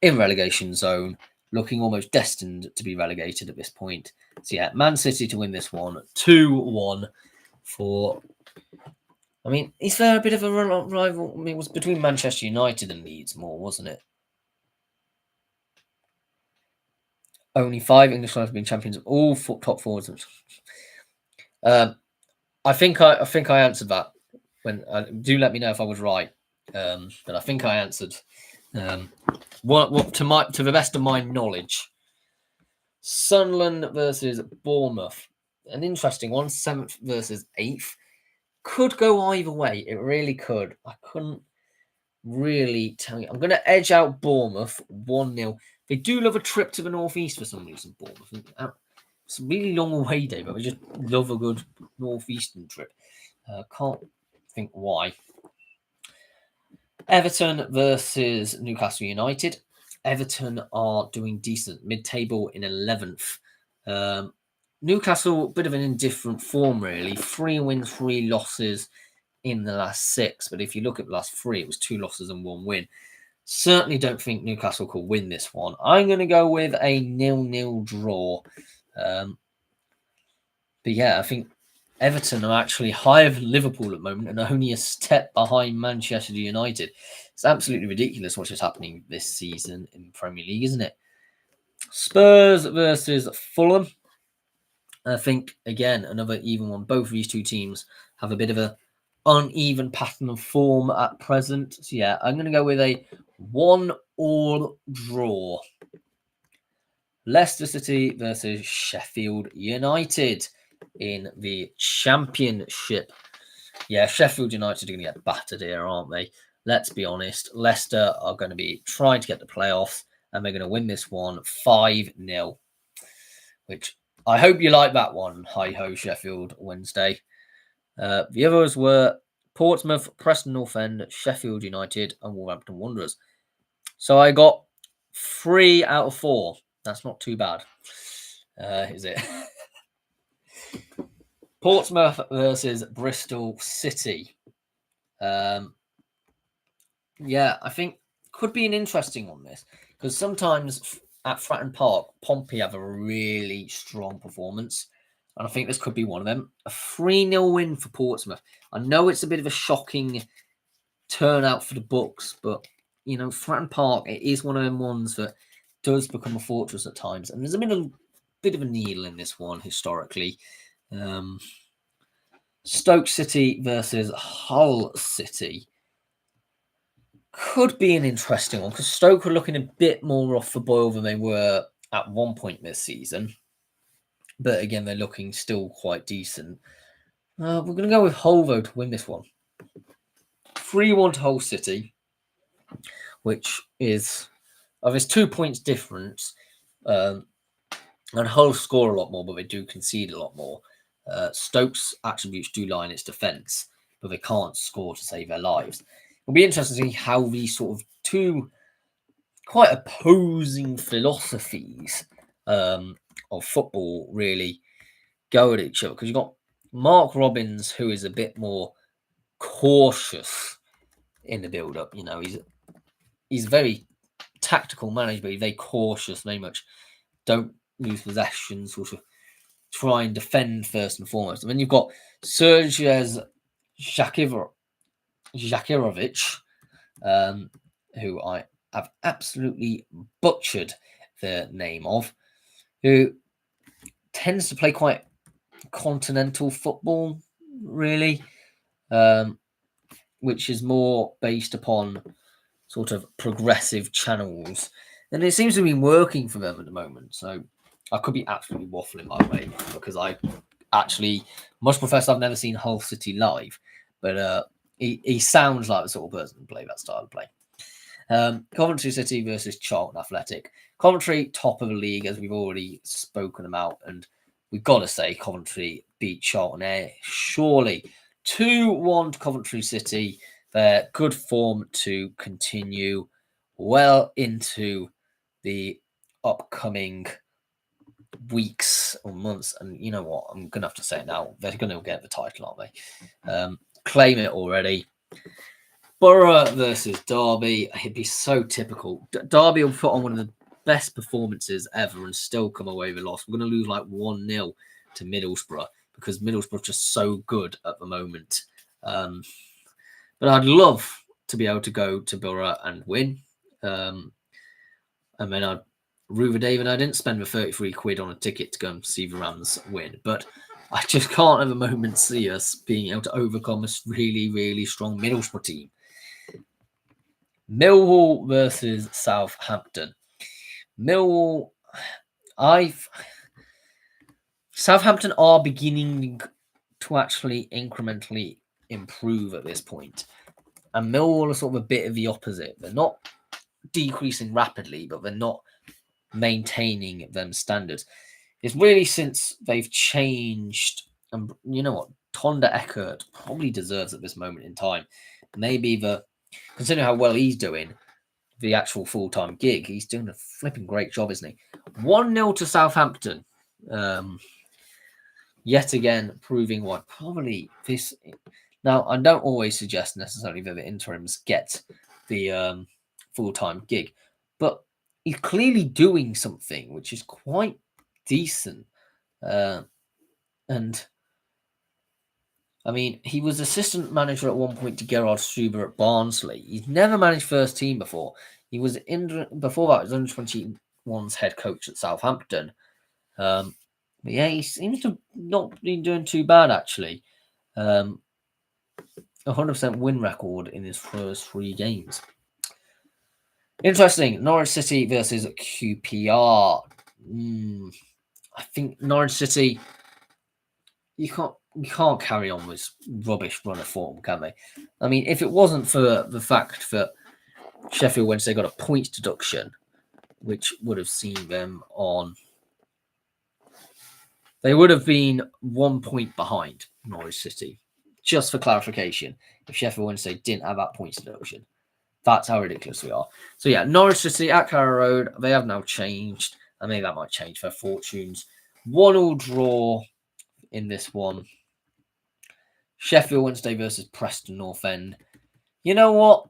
in relegation zone, looking almost destined to be relegated at this point. So yeah, Man City to win this one, 2-1 for... I mean, is there a bit of a rival? I mean, it was between Manchester United and Leeds more, wasn't it? Only 5 English clubs have been champions of all top 4. I think I answered that. Do let me know if I was right. But I think I answered. What to the best of my knowledge. Sunderland versus Bournemouth, an interesting one. 7th versus 8th, could go either way. It really could. I couldn't really tell you. I'm going to edge out Bournemouth 1-0. They do love a trip to the northeast for some reason. Bournemouth. It's a really long away day, but they just love a good northeastern trip. Can't think why. Everton versus Newcastle United. Everton are doing decent, mid-table in 11th. Newcastle, a bit of an indifferent form, really. 3 wins, 3 losses in the last 6. But if you look at the last 3, it was 2 losses and 1 win. Certainly don't think Newcastle could win this one. I'm going to go with a 0-0 draw. But yeah, I think Everton are actually higher than Liverpool at the moment and only a step behind Manchester United. It's absolutely ridiculous what's just happening this season in the Premier League, isn't it? Spurs versus Fulham. I think, again, another even one. Both of these two teams have a bit of an uneven pattern of form at present. So, yeah, I'm going to go with a 1-1 draw. Leicester City versus Sheffield United in the Championship. Yeah, Sheffield United are going to get battered here, aren't they? Let's be honest. Leicester are going to be trying to get the playoffs, and they're going to win this one 5-0, which I hope you like that one. Hi ho, Sheffield Wednesday. The others were Portsmouth, Preston North End, Sheffield United, and Wolverhampton Wanderers. So I got 3 out of 4. That's not too bad, is it? Portsmouth versus Bristol City. Yeah, I think could be an interesting one, this, because sometimes at Fratton Park, Pompey have a really strong performance, and I think this could be one of them. A 3-0 win for Portsmouth. I know it's a bit of a shocking turnout for the Bucks, but you know, Fratton Park, it is one of them ones that does become a fortress at times, and there's been a bit of a needle in this one historically. Stoke City versus Hull City could be an interesting one because Stoke are looking a bit more off the boil than they were at one point this season. But again, they're looking still quite decent. We're going to go with Hull, though, to win this one. 3-1 to Hull City, which is, there's 2 points difference. And Hull score a lot more, but they do concede a lot more. Stoke's attributes do lie in its defence, but they can't score to save their lives. It'll be interesting to see how these sort of 2 quite opposing philosophies of football really go at each other. Because you've got Mark Robbins, who is a bit more cautious in the build-up. You know, he's very tactical manager, but he's very cautious, very much don't lose possession, sort of try and defend first and foremost. And then you've got Sergej Zakirovic, who I have absolutely butchered the name of, who tends to play quite continental football, really, which is more based upon sort of progressive channels. And it seems to be working for them at the moment. So I could be absolutely waffling my way because I actually must profess I've never seen Hull City live, but he sounds like the sort of person who play that style of play. Coventry City versus Charlton Athletic. Coventry, top of the league, as we've already spoken about, and we've got to say Coventry beat Charlton Air surely. 2-1 to Coventry City. Their good form to continue well into the upcoming weeks or months. And you know what? I'm going to have to say it now. They're going to get the title, aren't they? Claim it already. Borough versus Derby. It'd be so typical. Derby will put on one of the best performances ever and still come away with a loss. We're going to lose like 1-0 to Middlesbrough because Middlesbrough are just so good at the moment. But I'd love to be able to go to Borough and win. And then I'd rue the day that I didn't spend the 33 quid on a ticket to go and see the Rams win. But I just can't at the moment see us being able to overcome a really, really strong Middlesbrough team. Millwall versus Southampton. Millwall, Southampton are beginning to actually incrementally improve at this point. And Millwall are sort of a bit of the opposite. They're not decreasing rapidly, but they're not maintaining them standards. It's really since they've changed, and you know what, Tonda Eckert probably deserves at this moment in time. Maybe considering how well he's doing, the actual full-time gig, he's doing a flipping great job, isn't he? 1-0 to Southampton. Yet again, proving what probably this. Now, I don't always suggest necessarily that the interims get the full-time gig, but he's clearly doing something which is quite decent. And I mean, he was assistant manager at one point to Gerard Struber at Barnsley. He's never managed first team before. He was before that, he was under 21's head coach at Southampton. But yeah, he seems to not be doing too bad actually. 100% win record in his first 3 games. Interesting. Norwich City versus QPR. I think Norwich City, you can't carry on with rubbish run of form, can they? I mean, if it wasn't for the fact that Sheffield Wednesday got a points deduction, which would have seen them on They would have been 1 point behind Norwich City. Just for clarification, if Sheffield Wednesday didn't have that points deduction. That's how ridiculous we are. So yeah, Norwich City at Carrow Road, they have now changed. I mean, that might change their fortunes. 1-1 draw in this one. Sheffield Wednesday versus Preston North End. You know what?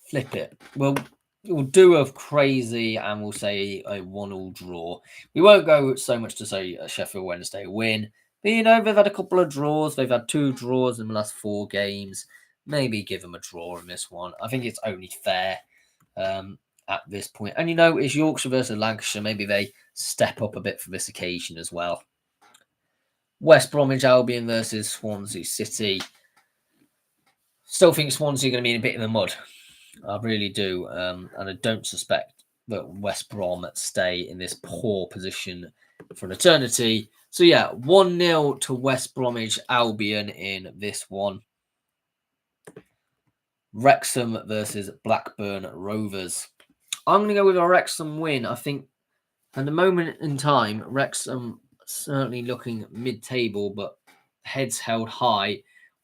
Flip it. We'll do a crazy and we'll say a 1-1 draw. We won't go so much to say a Sheffield Wednesday win. But, you know, they've had a couple of draws. They've had 2 draws in the last 4 games. Maybe give them a draw in this one. I think it's only fair at this point. And, you know, it's Yorkshire versus Lancashire. Maybe they step up a bit for this occasion as well. West Bromwich Albion versus Swansea City. Still think Swansea are going to be in a bit in the mud. I really do. And I don't suspect that West Brom stay in this poor position for an eternity. So, yeah, 1-0 to West Bromwich Albion in this one. Wrexham versus Blackburn Rovers. I'm going to go with a Wrexham win. I think at the moment in time, Wrexham certainly looking mid-table, but heads held high,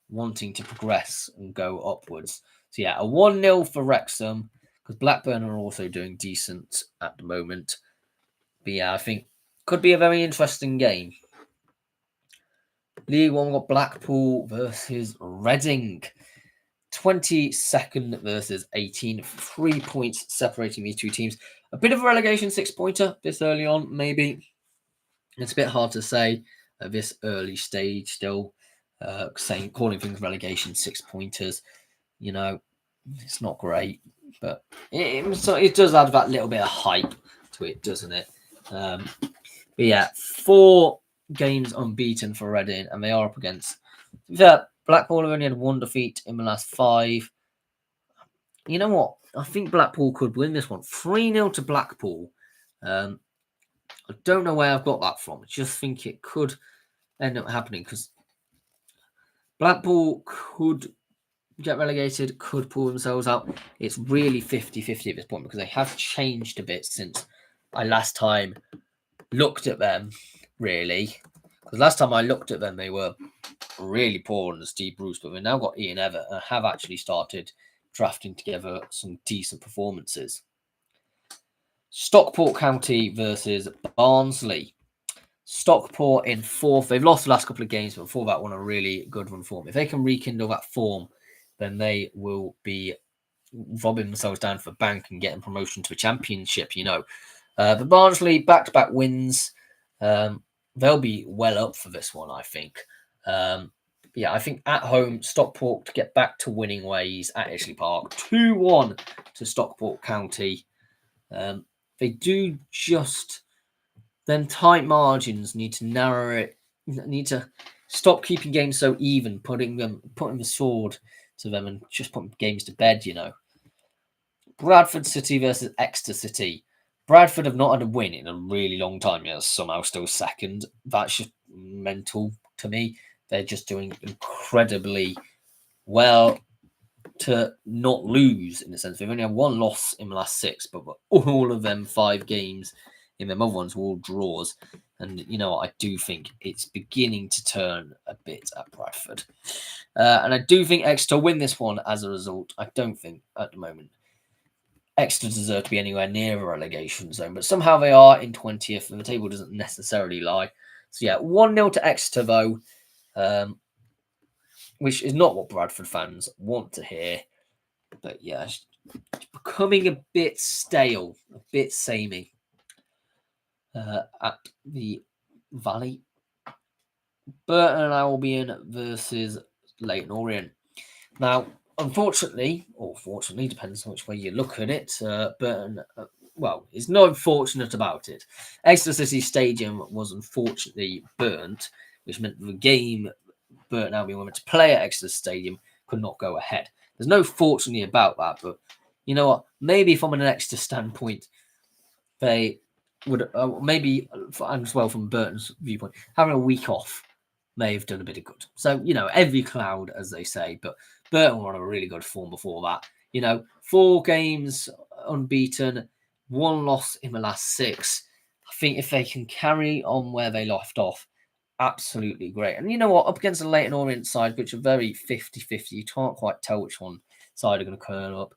wanting to progress and go upwards. So yeah, a 1-0 for Wrexham, because Blackburn are also doing decent at the moment. But yeah, I think could be a very interesting game. League One, we've got Blackpool versus Reading. 22nd versus 18. 3 points separating these two teams. A bit of a relegation 6-pointer this early on, maybe. It's a bit hard to say at this early stage still. Calling things relegation 6-pointers, you know, it's not great, but it does add that little bit of hype to it, doesn't it? But yeah, 4 games unbeaten for Reading, and they are up against Blackpool have only had 1 defeat in the last 5. You know what? I think Blackpool could win this one. 3-0 to Blackpool. I don't know where I've got that from. I just think it could end up happening because Blackpool could get relegated, could pull themselves out. It's really 50-50 at this point because they have changed a bit since I last time looked at them, really. Because last time I looked at them, they were really poor under Steve Bruce, but we've now got Ian Evatt and have actually started drafting together some decent performances. Stockport County versus Barnsley. Stockport in 4th. They've lost the last couple of games, but before that one, a really good run form. If they can rekindle that form, then they will be robbing themselves down for the bank and getting promotion to a championship, you know. But Barnsley, back-to-back wins. They'll be well up for this one, I think. Yeah, I think at home, Stockport to get back to winning ways at Ashley Park. 2-1 to Stockport County. They do just... Then tight margins need to narrow it. Need to stop keeping games so even, putting the sword to them and just putting games to bed, you know. Bradford City versus Exeter City. Bradford have not had a win in a really long time. They're somehow still second. That's just mental to me. They're just doing incredibly well to not lose, in a sense. They've only had 1 loss in the last 6, but all of them 5 games in them other ones were all draws. And, you know, I do think it's beginning to turn a bit at Bradford. And I do think Exeter win this one as a result. I don't think at the moment Exeter deserve to be anywhere near a relegation zone, but somehow they are in 20th, and the table doesn't necessarily lie. So, yeah, 1-0 to Exeter, though, which is not what Bradford fans want to hear. But, yeah, it's becoming a bit stale, a bit samey. At the Valley. Burton and Albion versus Leyton Orient. Now, unfortunately, or fortunately, depends on which way you look at it, Burton, is not unfortunate about it. Exeter City Stadium was unfortunately burnt, which meant the game Burton Albion went to play at Exeter Stadium could not go ahead. There's no fortunately about that, but you know what? Maybe from an Exeter standpoint, they would maybe, and as well from Burton's viewpoint, having a week off may have done a bit of good. So, you know, every cloud, as they say, but Burton were on a really good form before that. You know, 4 games unbeaten, 1 loss in the last 6. I think if they can carry on where they left off, absolutely great. And you know what? Up against the Leyton Orient side, which are very 50-50, you can't quite tell which one side are going to curl up.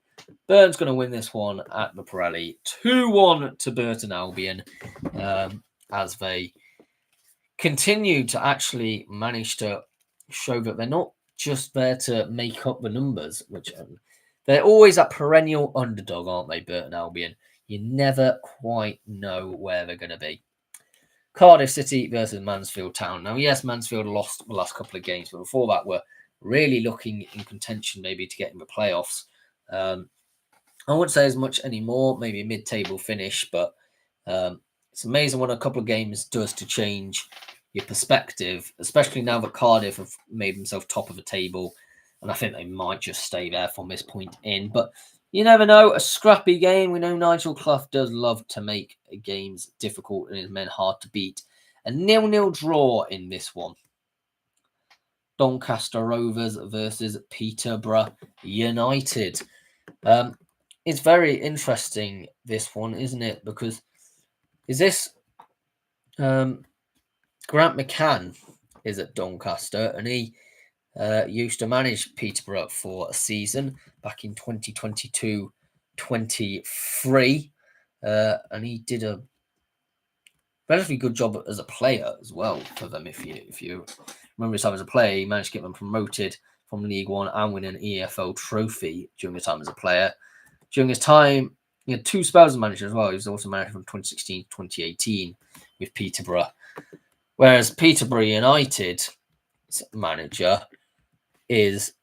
Burn's going to win this one at the Pirelli. 2-1 to Burton Albion, as they continue to actually manage to show that they're not just there to make up the numbers, which they're always that perennial underdog, aren't they, Burton Albion? You never quite know where they're going to be. Cardiff City versus Mansfield Town. Now, yes, Mansfield lost the last couple of games, but before that were really looking in contention maybe to get in the playoffs. I wouldn't say as much anymore, maybe a mid-table finish, but it's amazing what a couple of games does to change your perspective, especially now that Cardiff have made themselves top of the table, and I think they might just stay there from this point in. But you never know, a scrappy game. We know Nigel Clough does love to make games difficult and his men hard to beat. A 0-0 draw in this one. Doncaster Rovers versus Peterborough United. It's very interesting, this one, isn't it? Because is this Grant McCann is at Doncaster, and he used to manage Peterborough for a season back in 2022-23, and he did a relatively good job as a player as well for them. If you remember his time as a player, he managed to get them promoted from League One and win an EFL trophy during his time as a player. During his time, he had 2 spells as manager as well. He was also manager from 2016 to 2018 with Peterborough. Whereas Peterborough United's manager is...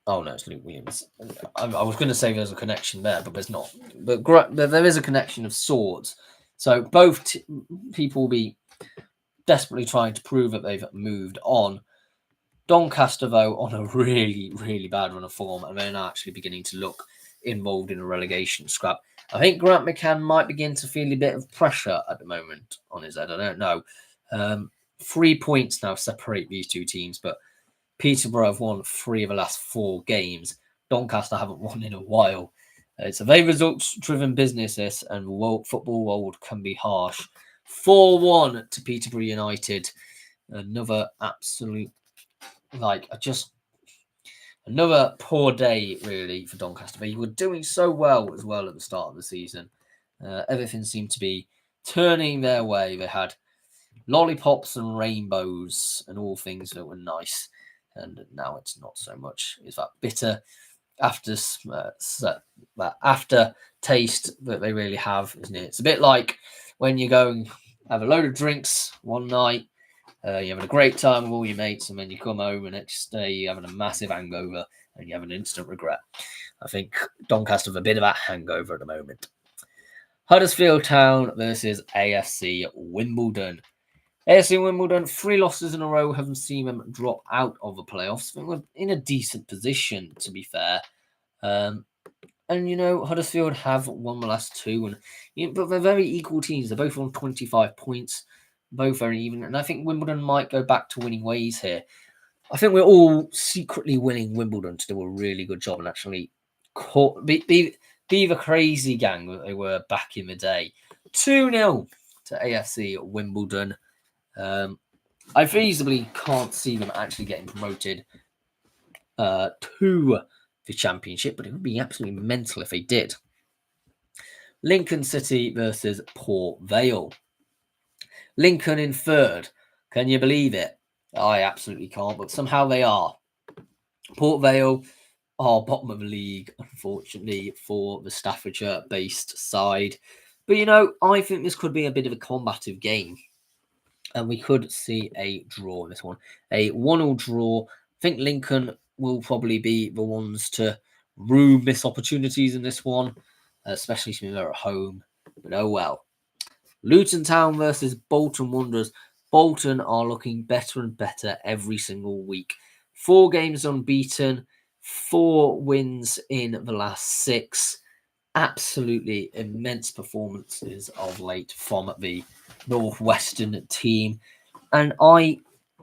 Oh, no, it's Luke Williams. I was going to say there's a connection there, but there's not. But there is a connection of sorts. So both people will be desperately trying to prove that they've moved on. Doncaster, though, on a really, really bad run of form, and they're now actually beginning to look involved in a relegation scrap. I think Grant McCann might begin to feel a bit of pressure at the moment on his head. I don't know. 3 points now separate these two teams, but Peterborough have won 3 of the last 4 games. Doncaster haven't won in a while. It's a very results-driven business, this, and football world can be harsh. 4-1 to Peterborough United. Another absolute, another poor day, really, for Doncaster. They were doing so well as well at the start of the season. Everything seemed to be turning their way. They had lollipops and rainbows and all things that were nice. And now it's not so much. It's that bitter aftertaste that they really have, isn't it? It's a bit like when you go and have a load of drinks one night, you're having a great time with all your mates, and then you come home the next day, you're having a massive hangover and you have an instant regret. I think Doncaster have a bit of that hangover at the moment. Huddersfield Town versus AFC Wimbledon. AFC Wimbledon, 3 losses in a row, haven't seen them drop out of the playoffs. I think we're in a decent position, to be fair. And, Huddersfield have won the last 2, but they're very equal teams. They're both on 25 points, both very even. And I think Wimbledon might go back to winning ways here. I think we're all secretly winning Wimbledon to do a really good job and actually be the crazy gang that they were back in the day. 2-0 to AFC Wimbledon. I feasibly can't see them actually getting promoted to the Championship, but it would be absolutely mental if they did. Lincoln City versus Port Vale. Lincoln in 3rd. Can you believe it? I absolutely can't, but somehow they are. Port Vale are bottom of the league, unfortunately, for the Staffordshire-based side. But, I think this could be a bit of a combative game. And we could see a draw in this one. A 1-1 draw. I think Lincoln will probably be the ones to miss opportunities in this one, especially since they're at home. But oh well. Luton Town versus Bolton Wanderers. Bolton are looking better and better every single week. 4 games unbeaten, 4 wins in the last 6. Absolutely immense performances of late from the Northwestern team. And I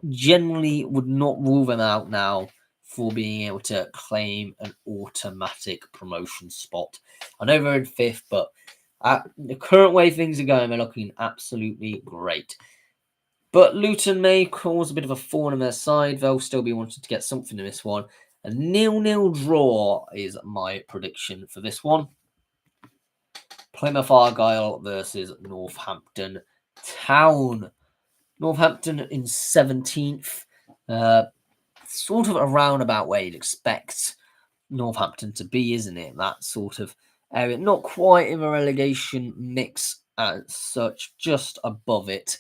generally would not rule them out now for being able to claim an automatic promotion spot. I know they're in 5th, but at the current way things are going, they're looking absolutely great. But Luton may cause a bit of a thorn in their side. They'll still be wanting to get something in this one. A 0-0 draw is my prediction for this one. Plymouth Argyle versus Northampton Town. Northampton in 17th. Sort of a roundabout way you'd expect Northampton to be, isn't it? That sort of area. Not quite in the relegation mix as such, just above it.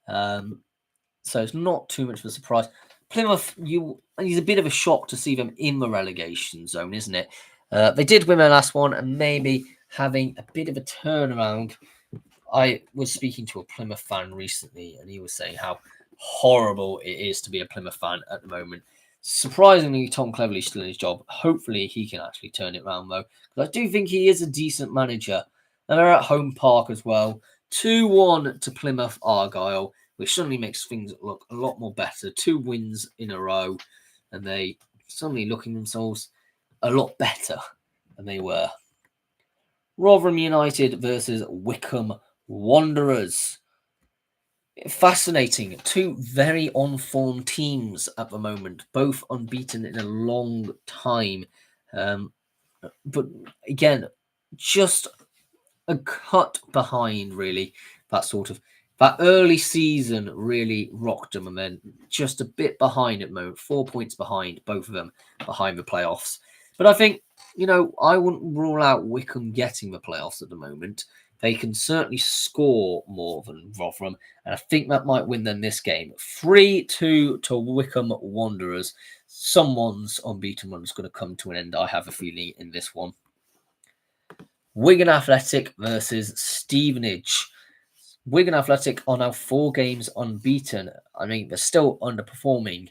So it's not too much of a surprise. Plymouth, it's a bit of a shock to see them in the relegation zone, isn't it? They did win their last one and maybe having a bit of a turnaround. I was speaking to a Plymouth fan recently and he was saying how horrible it is to be a Plymouth fan at the moment. Surprisingly, Tom Cleverley's still in his job. Hopefully, he can actually turn it around, though. Because I do think he is a decent manager. And they're at home park as well. 2-1 to Plymouth Argyle, which suddenly makes things look a lot more better. 2 wins in a row. And they suddenly looking themselves a lot better than they were. Rotherham United versus Wycombe Wanderers. Fascinating. 2 very on-form teams at the moment, both unbeaten in a long time. But again, just a cut behind, really. That early season really rocked them, and then just a bit behind at the moment. 4 points behind, both of them behind the playoffs. But I think, I wouldn't rule out Wycombe getting the playoffs at the moment. They can certainly score more than Rotherham, and I think that might win them this game. 3-2 to Wycombe Wanderers. Someone's unbeaten run is going to come to an end, I have a feeling, in this one. Wigan Athletic versus Stevenage. Wigan Athletic are now 4 games unbeaten. I mean, they're still underperforming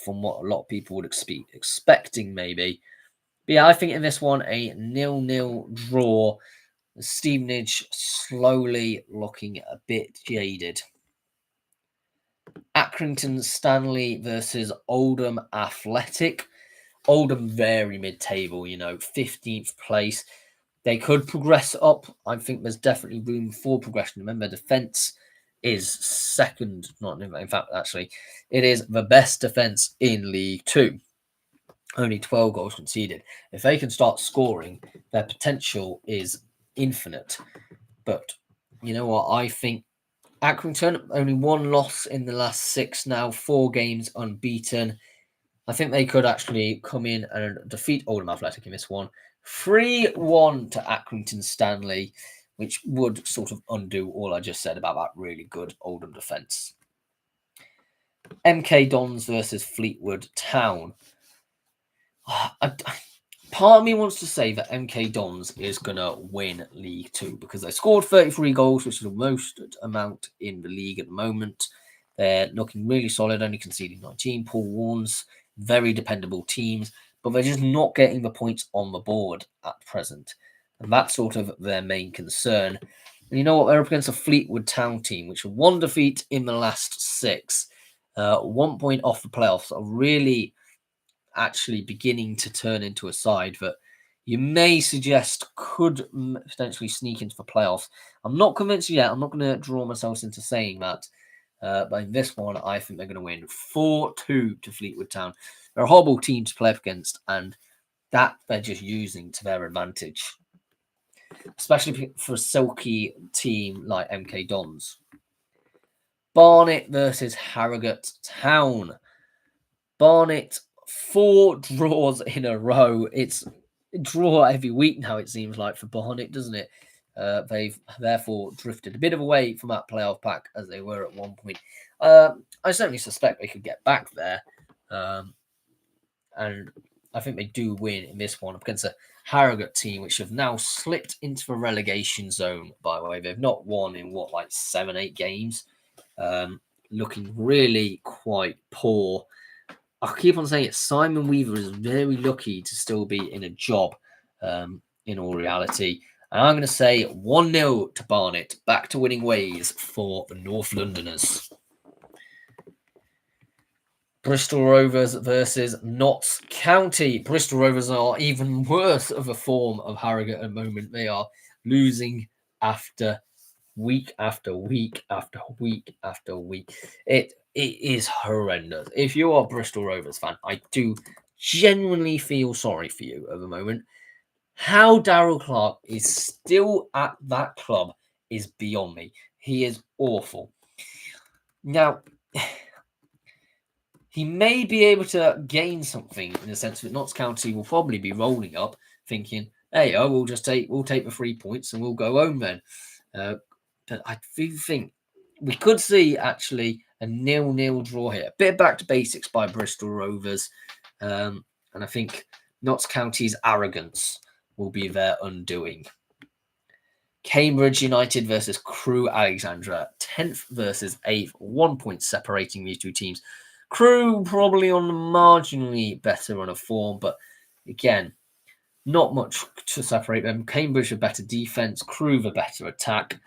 from what a lot of people would expecting, maybe. But yeah, I think in this one, a 0-0 draw. Stevenage slowly looking a bit jaded. Accrington Stanley versus Oldham Athletic. Oldham very mid-table, 15th place. They could progress up. I think there's definitely room for progression. Remember, defence is second. In fact, actually, it is the best defence in League Two. Only 12 goals conceded. If they can start scoring, their potential is infinite. But you know what? I think Accrington, only 1 loss in the last 6 now, 4 games unbeaten. I think they could actually come in and defeat Oldham Athletic in this one. 3-1 to Accrington Stanley, which would sort of undo all I just said about that really good Oldham defence. MK Dons versus Fleetwood Town. Part of me wants to say that MK Dons is going to win League Two because they scored 33 goals, which is the most amount in the league at the moment. They're looking really solid, only conceding 19. Paul Warren's very dependable teams, but they're just not getting the points on the board at present. And that's sort of their main concern. And you know what? They're up against a Fleetwood Town team, which have 1 defeat in the last 6. 1 point off the playoffs, are really actually beginning to turn into a side that you may suggest could potentially sneak into the playoffs. I'm not convinced yet. I'm not going to draw myself into saying that. But in this one, I think they're going to win 4-2 to Fleetwood Town. They're a horrible team to play up against, and that they're just using to their advantage, especially for a silky team like MK Dons. Barnet versus Harrogate Town. Barnet, 4 draws in a row. It's a draw every week now, it seems like, for Barnet, doesn't it? They've therefore drifted a bit of away from that playoff pack as they were at one point. I certainly suspect they could get back there. And I think they do win in this one against a Harrogate team, which have now slipped into the relegation zone, by the way. They've not won in, 7-8 games. Looking really quite poor. I keep on saying it. Simon Weaver is very lucky to still be in a job, in all reality. And I'm going to say 1-0 to Barnet. Back to winning ways for the North Londoners. Bristol Rovers versus Notts County. Bristol Rovers are even worse of a form of Harrogate at the moment. They are losing after week after week after week after week. It is horrendous. If you are a Bristol Rovers fan, I do genuinely feel sorry for you at the moment. How Daryl Clark is still at that club is beyond me. He is awful. Now, he may be able to gain something in the sense that Notts County will probably be rolling up, thinking, "Hey, we'll take the 3 points and we'll go home then." But I do think we could see actually a 0-0 draw here. A bit back to basics by Bristol Rovers, and I think Notts County's arrogance will be their undoing. Cambridge United versus Crewe Alexandra, 10th versus 8th, 1 point separating these two teams. Crewe probably on the marginally better run of form, but again, not much to separate them. Cambridge a better defense, Crewe a better attack.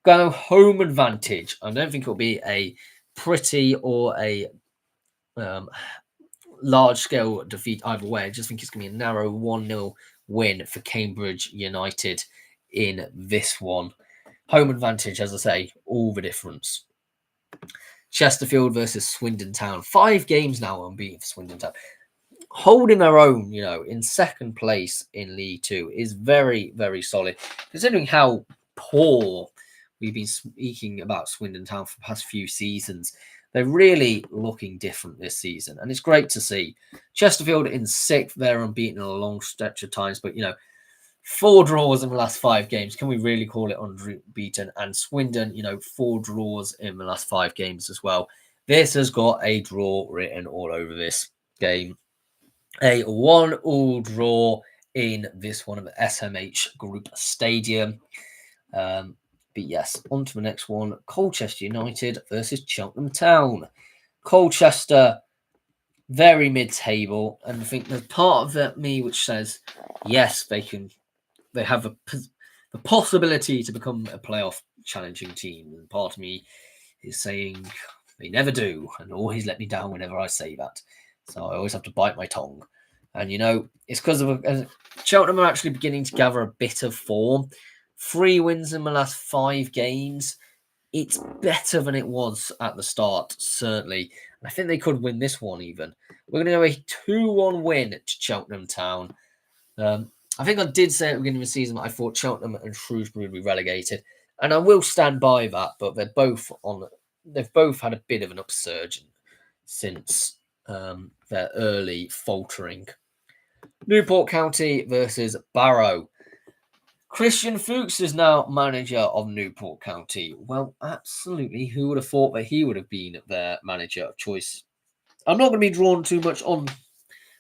Go home advantage. I don't think it'll be a pretty or a large-scale defeat either way. I just think it's going to be a narrow 1-0 win for Cambridge United in this one. Home advantage, as I say, all the difference. Chesterfield versus Swindon Town. 5 games now unbeaten for Swindon Town. Holding their own, in second place in League Two is very, very solid. Considering how poor we've been speaking about Swindon Town for the past few seasons, they're really looking different this season. And it's great to see. Chesterfield in 6th, they're unbeaten in a long stretch of times. But, 4 draws in the last 5 games. Can we really call it unbeaten? And Swindon, 4 draws in the last 5 games as well. This has got a draw written all over this game. A 1-1 draw in this one of the SMH Group Stadium. But yes, on to the next one. Colchester United versus Cheltenham Town. Colchester, very mid-table. And I think there's part of me which says, yes, they have the possibility to become a playoff challenging team. And part of me is saying they never do and always let me down whenever I say that. So I always have to bite my tongue. And, it's because of Cheltenham are actually beginning to gather a bit of form. 3 wins in the last 5 games. It's better than it was at the start, certainly. And I think they could win this one even. We're going to go a 2-1 win to Cheltenham Town. I think I did say at the beginning of the season that I thought Cheltenham and Shrewsbury would be relegated. And I will stand by that, but they've both had a bit of an upsurge since their early faltering. Newport County versus Barrow. Christian Fuchs is now manager of Newport County. Well, absolutely. Who would have thought that he would have been their manager of choice? I'm not going to be drawn too much on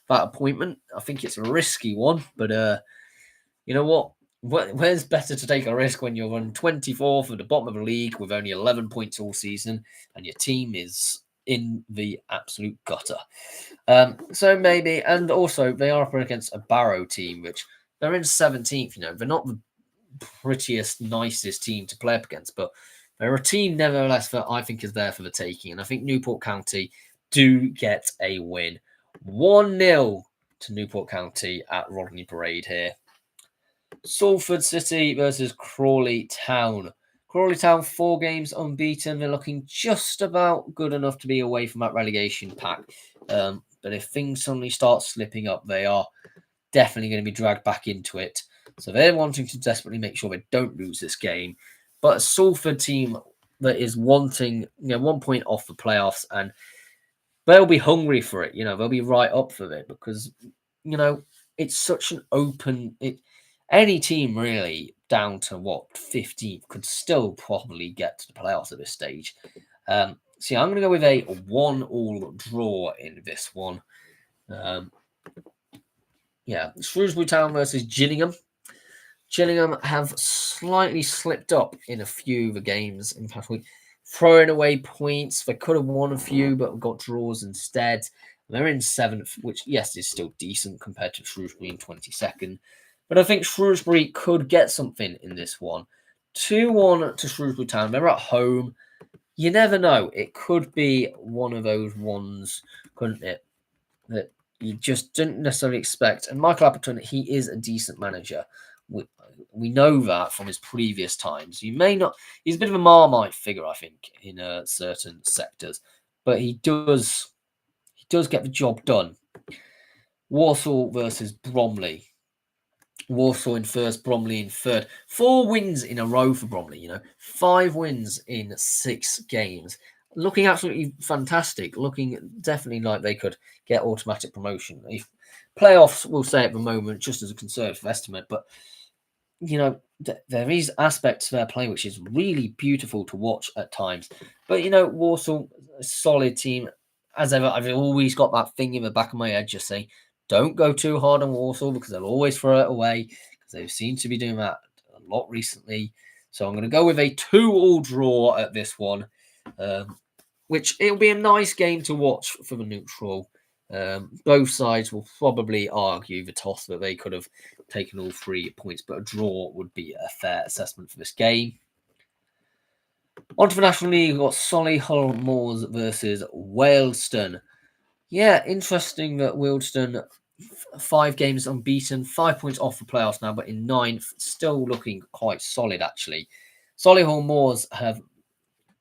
that appointment. I think it's a risky one, but you know what? Where's better to take a risk when you're on 24th at the bottom of the league with only 11 points all season and your team is in the absolute gutter? So maybe, and also they are up against a Barrow team, which they're in 17th. They're not the prettiest, nicest team to play up against, but they're a team nevertheless that I think is there for the taking. And I think Newport County do get a win. 1-0 to Newport County at Rodney Parade here. Salford City versus Crawley Town. Crawley Town, 4 games unbeaten. They're looking just about good enough to be away from that relegation pack. But if things suddenly start slipping up, they are definitely going to be dragged back into it. So they're wanting to desperately make sure they don't lose this game. But a Salford team that is wanting 1 point off the playoffs, and they'll be hungry for it. They'll be right up for it because, it's such an open... Any team really down to 15th could still probably get to the playoffs at this stage. So I'm going to go with a 1-1 draw in this one. Shrewsbury Town versus Gillingham. Gillingham have slightly slipped up in a few of the games in the past week, throwing away points. They could have won a few, but got draws instead. They're in 7th, which, yes, is still decent compared to Shrewsbury in 22nd. But I think Shrewsbury could get something in this one. 2-1 to Shrewsbury Town. They're at home. You never know. It could be one of those ones, couldn't it, that you just didn't necessarily expect. And Michael Appleton, he is a decent manager. We know that from his previous times. He's a bit of a Marmite figure, I think, in certain sectors, but he does get the job done. Walsall versus Bromley. Walsall in first, Bromley in third. 4 wins in a row for Bromley, 5 wins in 6 games. Looking absolutely fantastic. Looking definitely like they could get automatic promotion. If playoffs, we'll say at the moment, just as a conservative estimate, but there is aspects to their play which is really beautiful to watch at times. But Walsall, a solid team. As ever, I've always got that thing in the back of my head, just saying, don't go too hard on Walsall because they'll always throw it away, because they seem to be doing that a lot recently. So I'm going to go with a 2-2 draw at this one, which it'll be a nice game to watch for the neutral. Both sides will probably argue the toss that they could have taken all 3 points, but a draw would be a fair assessment for this game. On to the National League, we've got Solihull Moors versus Wealdstone. Yeah, interesting that Wealdstone, 5 games unbeaten, 5 points off the playoffs now, but in 9th, still looking quite solid, actually. Solihull Moors have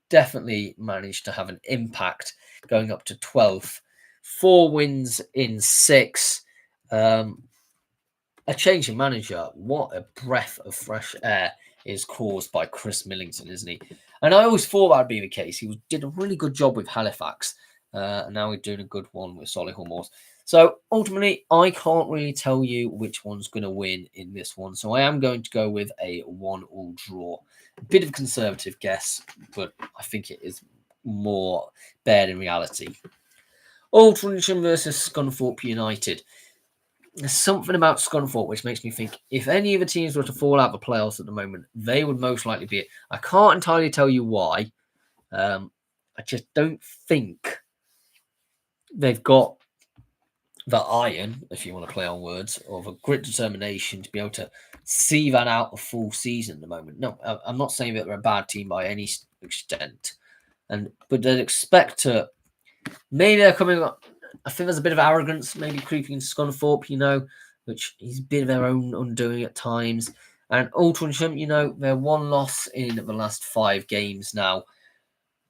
definitely managed to have an impact, going up to 12th. 4 wins in 6. A change in manager. What a breath of fresh air is caused by Chris Millington, isn't he? And I always thought that would be the case. He did a really good job with Halifax. And now we're doing a good one with Solihull Moors. So ultimately, I can't really tell you which one's going to win in this one. So I am going to go with a 1-1 draw. A bit of a conservative guess, but I think it is more bared in reality. Aldrincham versus Scunthorpe United. There's something about Scunthorpe which makes me think if any of the teams were to fall out of the playoffs at the moment, they would most likely be it. I can't entirely tell you why. I just don't think they've got the iron, if you want to play on words, or the grit determination to be able to see that out a full season at the moment. No, I'm not saying that they're a bad team by any extent, but they'd expect to. Maybe they're coming up. I think there's a bit of arrogance maybe creeping into Scunthorpe, which is a bit of their own undoing at times. And Aldrincham, they're 1 loss in the last 5 games now.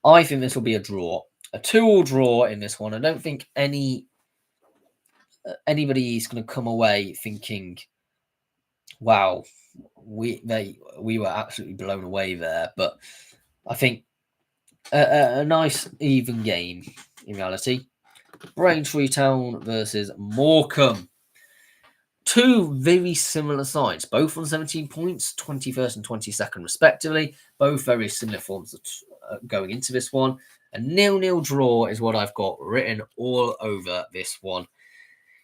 I think this will be a draw. A 2-2 draw in this one. I don't think anybody's going to come away thinking, wow, we were absolutely blown away there. But I think a nice even game in reality. Braintree Town versus Morecambe. 2 very similar sides, both on 17 points, 21st and 22nd respectively. Both very similar forms of going into this one. A 0-0 draw is what I've got written all over this one.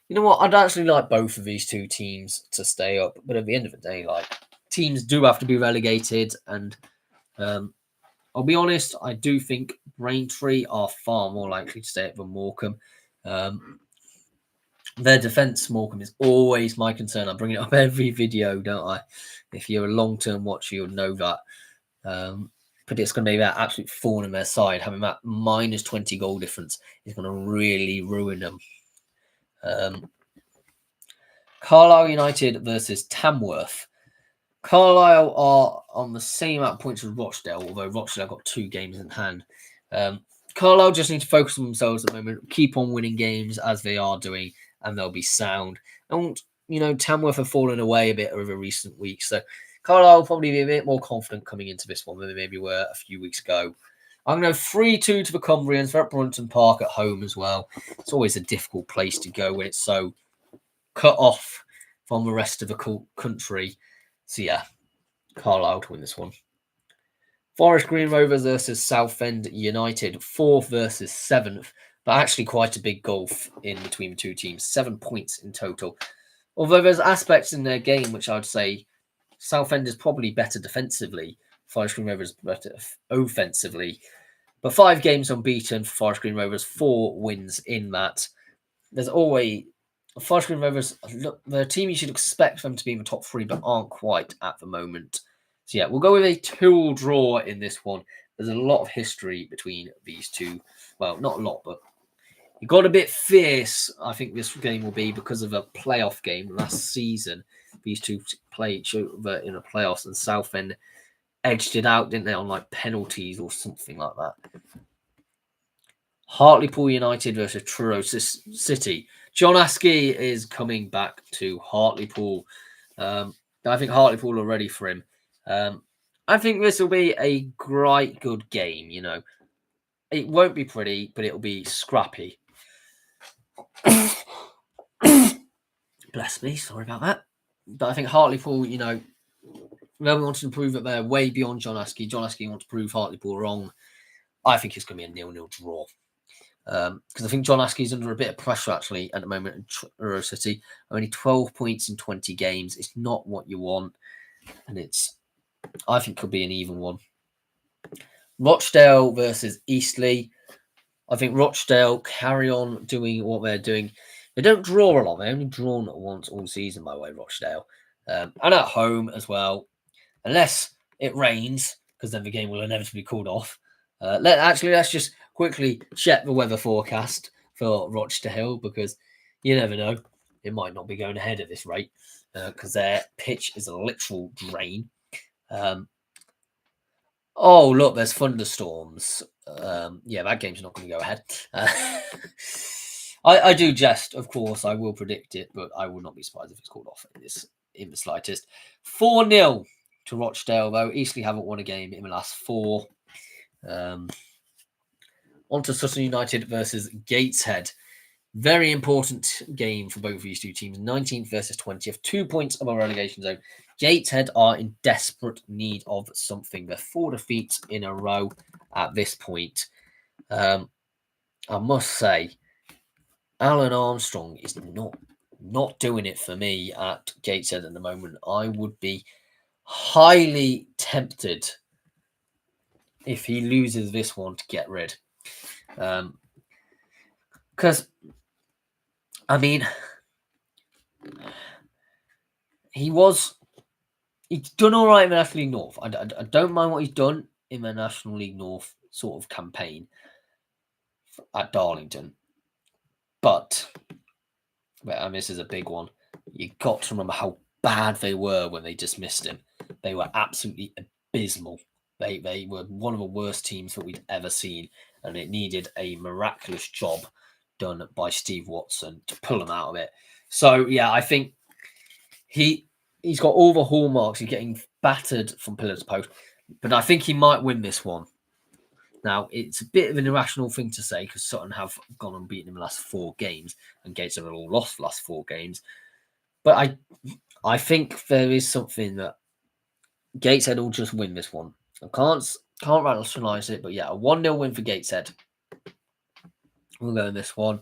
You know what? I'd actually like both of these 2 teams to stay up, but at the end of the day, teams do have to be relegated, and I'll be honest, I do think Braintree are far more likely to stay up than Morecambe. Their defence, Morecambe, is always my concern. I bring it up every video, don't I? If you're a long-term watcher, you'll know that. But it's going to be that absolute thorn in their side. Having that minus 20 goal difference is going to really ruin them. Carlisle United versus Tamworth. Carlisle are on the same amount of points as Rochdale, although Rochdale have got 2 games in hand. Carlisle just need to focus on themselves at the moment, keep on winning games as they are doing, and they'll be sound. And, Tamworth have fallen away a bit over recent weeks, so Carlisle will probably be a bit more confident coming into this one than they maybe were a few weeks ago. I'm going to go 3-2 to the Cumbrians. They're at Brunton Park at home as well. It's always a difficult place to go when it's so cut off from the rest of the country. So yeah, Carlisle to win this one. Forest Green Rovers versus Southend United, 4th versus 7th, but actually quite a big gulf in between the 2 teams, 7 points in total. Although there's aspects in their game which I'd say Southend is probably better defensively, Forest Green Rovers better offensively. But 5 games unbeaten for Forest Green Rovers, 4 wins in that. There's always Forest Green Rovers, they're a team you should expect them to be in the top 3, but aren't quite at the moment. So yeah, we'll go with a 2-2 draw in this one. There's a lot of history between these 2. Well, not a lot, but it got a bit fierce, I think this game will be, because of a playoff game last season. these two play each other in the playoffs, and Southend edged it out, didn't they, on like penalties or something like that. Hartlepool United versus Truro City. John Askey is coming back to Hartlepool. I think Hartlepool are ready for him. I think this will be a great, good game. You know, it won't be pretty, but it'll be scrappy. Bless me, sorry about that. But I think Hartlepool, you know, they want to prove that they're way beyond John Askey. John Askey wants to prove Hartlepool wrong. I think it's going to be a 0-0 draw. Because I think John Askey's under a bit of pressure actually at the moment in Truro City. Only 12 points in 20 games. It's not what you want, and I think could be an even one. Rochdale versus Eastleigh. I think Rochdale carry on doing what they're doing. They don't draw a lot. They only drawn once all season, by the way, Rochdale, and at home as well, unless it rains, because then the game will inevitably be called off. Let's just quickly check the weather forecast for Rochdale, because you never know. It might not be going ahead at this rate, because their pitch is a literal drain. Oh, look, there's thunderstorms. Yeah, that game's not going to go ahead. I do jest, of course. I will predict it, but I will not be surprised if it's called off in the slightest. 4-0 to Rochdale, though. Eastleigh haven't won a game in the last 4. On to Sutton United versus Gateshead. Very important game for both of these two teams. 19th versus 20th. 2 points of a relegation zone. Gateshead are in desperate need of something. They're 4 defeats in a row at this point. I must say, Alan Armstrong is not doing it for me at Gateshead at the moment. I would be highly tempted if he loses this one to get rid. Because, I mean, he's done all right in the National League North. I don't mind what he's done in the National League North sort of campaign at Darlington. But, and this is a big one, you got to remember how bad they were when they dismissed him. They were absolutely abysmal. They were one of the worst teams that we'd ever seen, and it needed a miraculous job done by Steve Watson to pull them out of it. So, yeah, I think he's got all the hallmarks. He's getting battered from pillar to post, but I think he might win this one. Now, it's a bit of an irrational thing to say because Sutton have gone and beaten him the last 4 games, and Gateshead have all lost the last 4 games. But I think there is something that Gateshead will just win this one. I can't rationalise it, but yeah, a 1-0 win for Gateshead. We'll go in this one.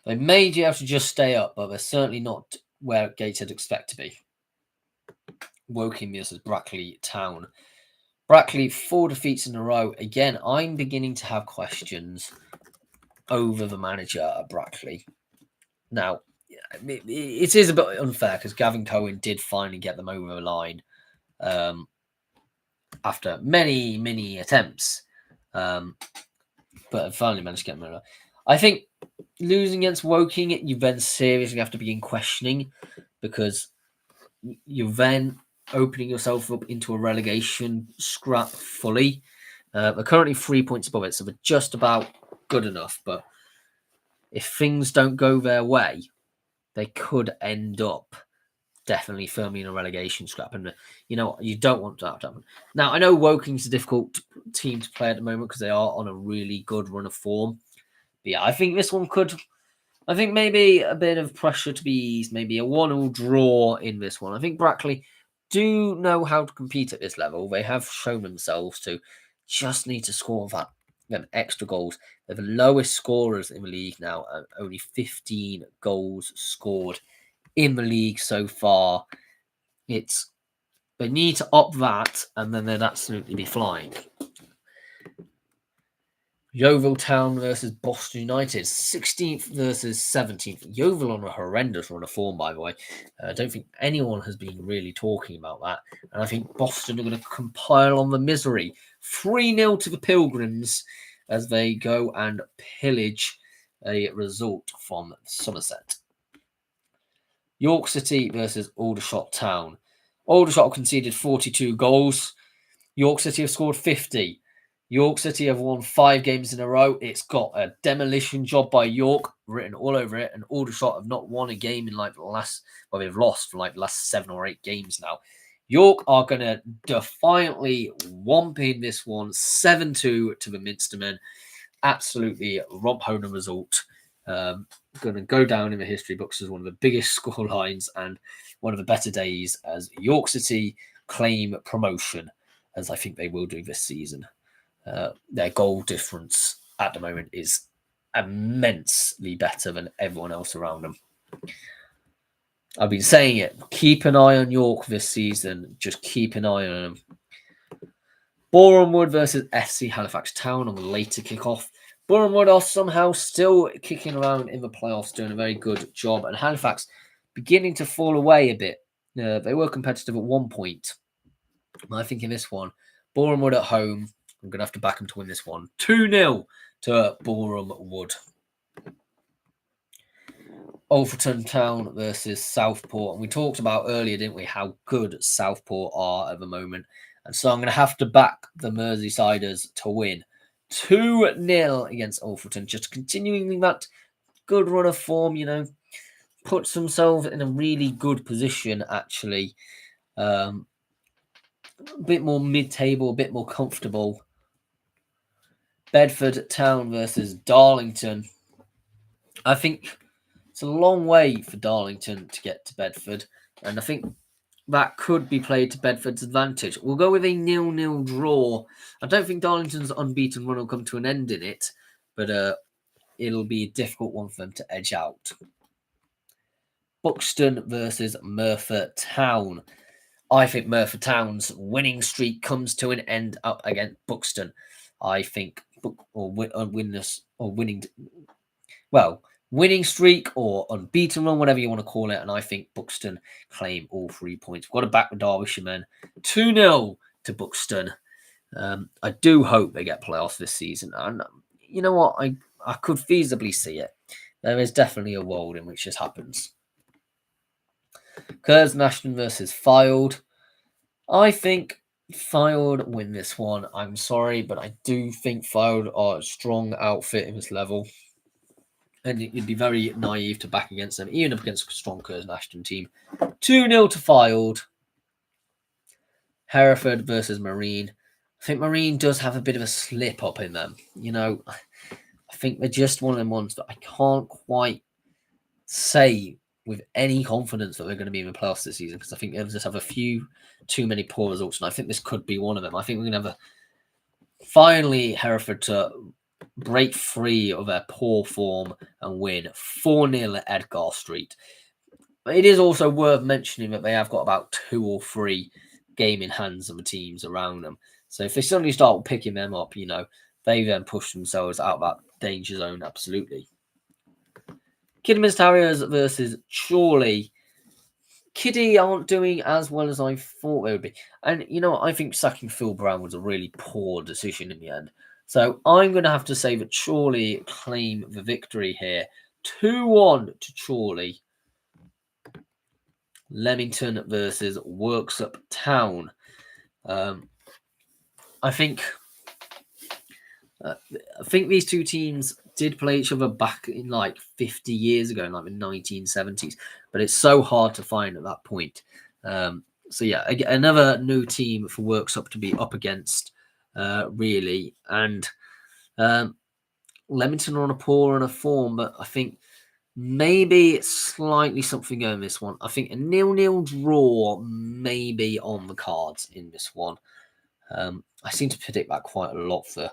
They may be able to just stay up, but they're certainly not where Gateshead expect to be. Woking versus Brackley Town. Brackley, 4 defeats in a row. Again, I'm beginning to have questions over the manager at Brackley. Now, it is a bit unfair because Gavin Cohen did finally get them over the line after many, many attempts. But finally managed to get them over. I think losing against Woking, you then seriously have to begin questioning, because you're then opening yourself up into a relegation scrap fully. They're currently 3 points above it, so they're just about good enough. But if things don't go their way, they could end up definitely firmly in a relegation scrap. And, you don't want that to happen. Now, I know Woking's a difficult team to play at the moment because they are on a really good run of form. But yeah, I think this one I think maybe a bit of pressure to be eased, maybe a 1-1 draw in this one. I think Brackley do know how to compete at this level. They have shown themselves to just need to score them extra goals. They're the lowest scorers in the league now, and only 15 goals scored in the league so far. They need to up that, and then they'd absolutely be flying. Yeovil Town versus Boston United, 16th versus 17th. Yeovil on a horrendous run of form, by the way. I don't think anyone has been really talking about that. And I think Boston are going to compile on the misery. 3-0 to the Pilgrims as they go and pillage a result from Somerset. York City versus Aldershot Town. Aldershot conceded 42 goals. York City have scored 50. York City have won 5 games in a row. It's got a demolition job by York written all over it, and Aldershot have not won a game in like the last, well, they've lost for like the last 7 or 8 games now. York are going to defiantly whomp in this one 7-2 to the Minstermen. Absolutely romp home the result. Going to go down in the history books as one of the biggest score lines and one of the better days as York City claim promotion, as I think they will do this season. Their goal difference at the moment is immensely better than everyone else around them. I've been saying it. Keep an eye on York this season. Just keep an eye on them. Boreham Wood versus FC Halifax Town on the later kickoff. Boreham Wood are somehow still kicking around in the playoffs, doing a very good job, and Halifax beginning to fall away a bit. They were competitive at one point. I think in this one, Boreham Wood at home, I'm going to have to back them to win this one. 2-0 to Boreham Wood. Alfreton Town versus Southport. And we talked about earlier, didn't we, how good Southport are at the moment. And so I'm going to have to back the Merseysiders to win. 2-0 against Alfreton. Just continuing that good run of form, you know, puts themselves in a really good position, actually. A bit more mid-table, a bit more comfortable. Bedford Town versus Darlington. I think it's a long way for Darlington to get to Bedford, and I think that could be played to Bedford's advantage. We'll go with a 0-0 draw. I don't think Darlington's unbeaten run will come to an end in it, but it'll be a difficult one for them to edge out. Buxton versus Merthyr Town. I think Merthyr Town's winning streak comes to an end up against Buxton. I think winning streak or unbeaten run, whatever you want to call it, and I think Buxton claim all 3 points. We've got to back the Derbyshire men. 2-0 to Buxton. I do hope they get playoffs this season, and you know what? I could feasibly see it. There is definitely a world in which this happens. Curzon Ashton versus Fylde. I think Fylde win this one. I'm sorry, but I do think Fylde are a strong outfit in this level. And you'd be very naive to back against them, even up against a strong Curzon Ashton team. 2-0 to Fylde. Hereford versus Marine. I think Marine does have a bit of a slip up in them. You know, I think they're just one of them ones that I can't quite say with any confidence that they're going to be in the playoffs this season, because I think they just have a few too many poor results, and I think this could be one of them. I think we're going to have finally Hereford to break free of their poor form and win 4-0 at Edgar Street. But it is also worth mentioning that they have got about 2 or 3 game in hands of the teams around them. So if they suddenly start picking them up, you know, they then push themselves out of that danger zone, absolutely. Kidderminster Harriers versus Chorley. Kiddy aren't doing as well as I thought they would be. And, you know, I think sacking Phil Brown was a really poor decision in the end. So I'm going to have to say that Chorley claim the victory here. 2-1 to Chorley. Leamington versus Worksop Town. I think these two teams did play each other back in like 50 years ago, in like the 1970s, but it's so hard to find at that point. So yeah, another new team for Worksop to be up against, really. And Leamington are on a poor and a form, but I think maybe it's slightly something going this one. I think a 0-0 draw may be on the cards in this one. I seem to predict that quite a lot for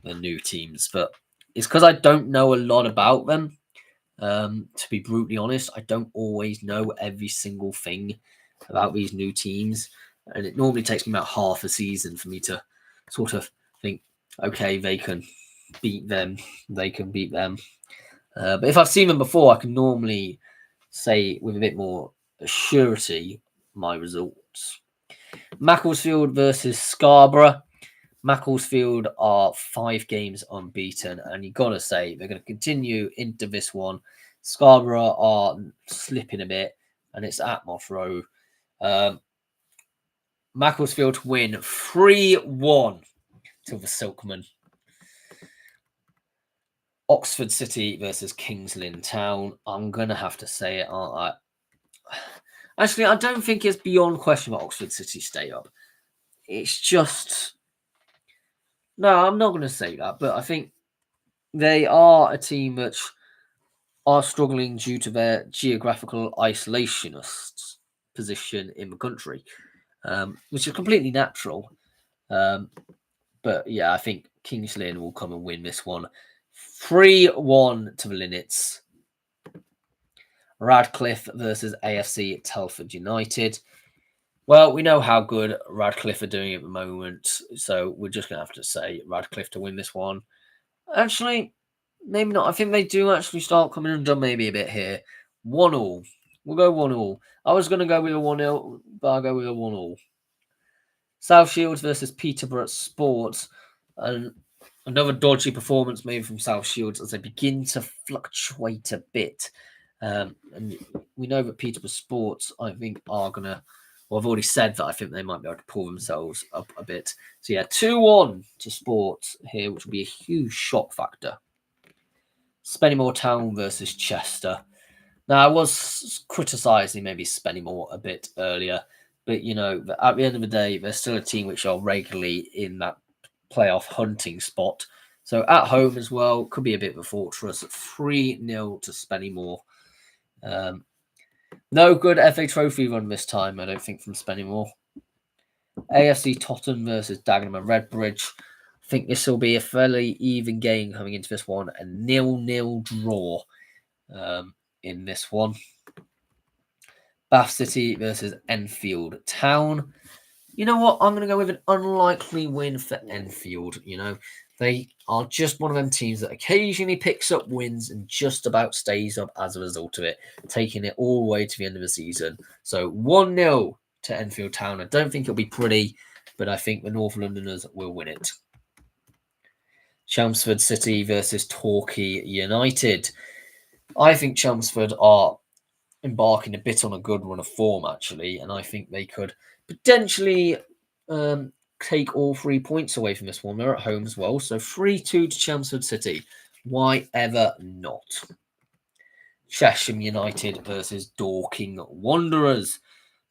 the new teams, but it's because I don't know a lot about them. To be brutally honest, I don't always know every single thing about these new teams, and it normally takes me about half a season for me to sort of think, okay, they can beat them, they can beat them. But if I've seen them before, I can normally say with a bit more surety my results. Macclesfield versus Scarborough. Macclesfield are 5 games unbeaten, and you've got to say they're going to continue into this one. Scarborough are slipping a bit. and it's at Moss Road. Macclesfield win 3-1 to the Silkmen. Oxford City versus Kings Lynn Town. I'm going to have to say it, aren't I? Actually, I don't think it's beyond question that Oxford City stay up. It's just... No, I'm not going to say that, but I think they are a team which are struggling due to their geographical isolationist position in the country, which is completely natural. But yeah, I think Kings Lynn will come and win this one. 3-1 to the Linnets. Radcliffe versus AFC Telford United. Well, we know how good Radcliffe are doing at the moment, so we're just going to have to say Radcliffe to win this one. Actually, maybe not. I think they do actually start coming undone maybe a bit here. 1-1. We'll go 1-1. I was going to go with a 1-0, but I'll go with a 1-1. South Shields versus Peterborough Sports. And another dodgy performance maybe from South Shields as they begin to fluctuate a bit. And we know that Peterborough Sports, I think, are going to... Well, I've already said that I think they might be able to pull themselves up a bit. So yeah, 2-1 to Sports here, which will be a huge shock factor. Spennymoor Town versus Chester. Now, I was criticising maybe Spennymoor a bit earlier, but, you know, at the end of the day, they're still a team which are regularly in that playoff hunting spot. So at home as well, could be a bit of a fortress. 3-0 to Spennymoor. No good FA Trophy run this time, I don't think, from Spennymoor. AFC Tottenham versus Dagenham and Redbridge. I think this will be a fairly even game coming into this one. A 0-0 draw in this one. Bath City versus Enfield Town. You know what? I'm going to go with an unlikely win for Enfield. You know, they are just one of them teams that occasionally picks up wins and just about stays up as a result of it, taking it all the way to the end of the season. So 1-0 to Enfield Town. I don't think it'll be pretty, but I think the North Londoners will win it. Chelmsford City versus Torquay United. I think Chelmsford are embarking a bit on a good run of form, actually, and I think they could potentially take all 3 points away from this one. They're at home as well, so 3-2 to Chelmsford City. Why ever not? Chesham United versus Dorking Wanderers.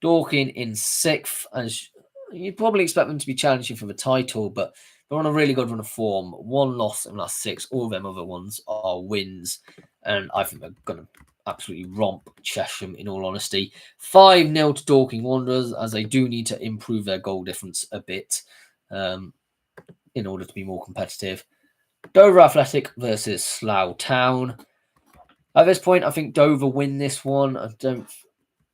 Dorking in 6th, as you'd probably expect them to be challenging for the title, but they're on a really good run of form. 1 loss in the last 6. All of them other ones are wins, and I think they're going to absolutely romp Chesham, in all honesty. 5-0 to Dorking Wanderers, as they do need to improve their goal difference a bit in order to be more competitive. Dover Athletic versus Slough Town. At this point, I think Dover win this one. I don't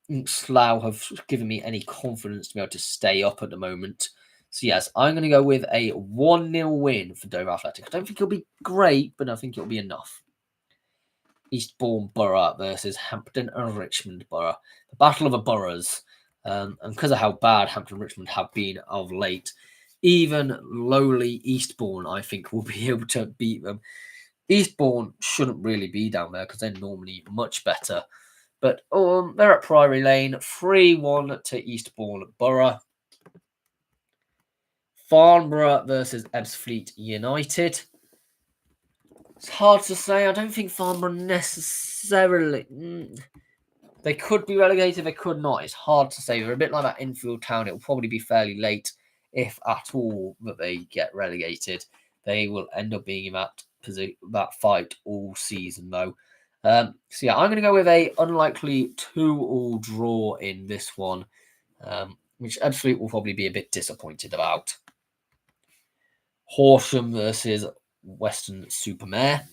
think Slough have given me any confidence to be able to stay up at the moment. So yes, I'm going to go with a 1-0 win for Dover Athletic. I don't think it'll be great, but I think it'll be enough. Eastbourne Borough versus Hampton and Richmond Borough. The battle of the boroughs. And because of how bad Hampton and Richmond have been of late, even lowly Eastbourne, I think, will be able to beat them. Eastbourne shouldn't really be down there because they're normally much better. But they're at Priory Lane. 3-1 to Eastbourne Borough. Farnborough versus Ebbsfleet United. It's hard to say. I don't think Farnborough necessarily... They could be relegated, they could not. It's hard to say. They're a bit like that Enfield Town. It will probably be fairly late, if at all, that they get relegated. They will end up being in that fight all season, though. So yeah, I'm going to go with a unlikely 2-2 draw in this one, which Ebbsfleet will probably be a bit disappointed about. Horsham versus Weston-super-Mare.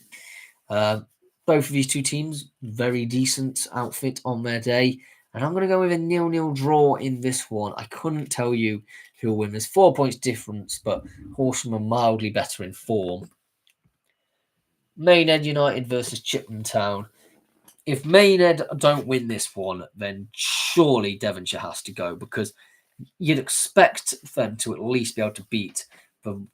Both of these two teams, very decent outfit on their day. And I'm going to go with a 0-0 draw in this one. I couldn't tell you who will win. There's 4 points difference, but Horsham are mildly better in form. Maynard United versus Chippenham Town. If Maynard don't win this one, then surely Devonshire has to go, because you'd expect them to at least be able to beat the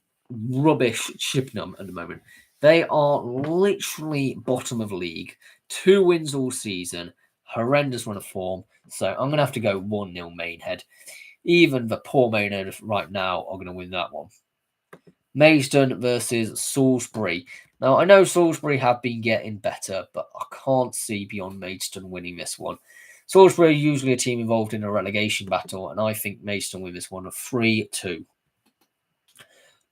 rubbish Chippenham at the moment. They are literally bottom of the league. 2 wins all season. horrendous run of form. So I'm going to have to go 1-0 Maidenhead. Even the poor Maidenhead right now are going to win that one. Maidstone versus Salisbury. Now, I know Salisbury have been getting better, but I can't see beyond Maidstone winning this one. Salisbury are usually a team involved in a relegation battle, and I think Maidstone win this one of 3-2.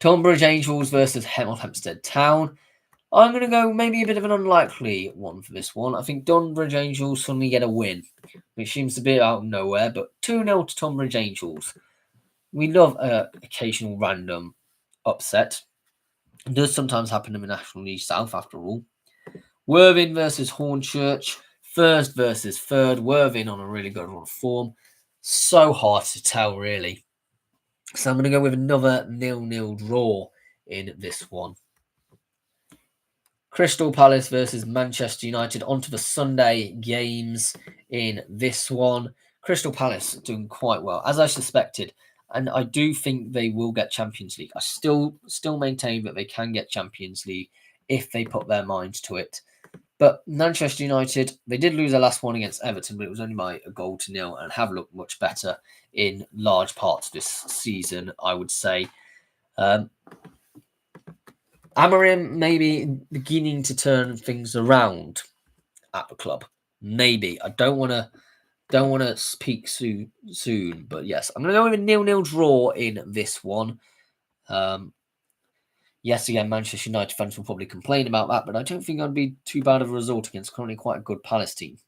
Tonbridge Angels versus Hemel Hempstead Town. I'm going to go maybe a bit of an unlikely one for this one. I think Tonbridge Angels suddenly get a win, which seems to be out of nowhere, but 2-0 to Tonbridge Angels. We love an occasional random upset. It does sometimes happen in the National League South, after all. Worthing versus Hornchurch. First versus third. Worthing on a really good run of form. So hard to tell, really. So I'm going to go with another 0-0 draw in this one. Crystal Palace versus Manchester United. Onto the Sunday games in this one. Crystal Palace doing quite well, as I suspected. And I do think they will get Champions League. I still maintain that they can get Champions League if they put their minds to it. But Manchester United, they did lose their last one against Everton, but it was only by a 0-0 and have looked much better in large parts this season, I would say. Amorim maybe beginning to turn things around at the club. Maybe. I don't want to speak soon, but yes, I'm going to go with a 0-0 draw in this one. Yes, again, Manchester United fans will probably complain about that, but I don't think that'd be too bad of a result against currently quite a good Palace team.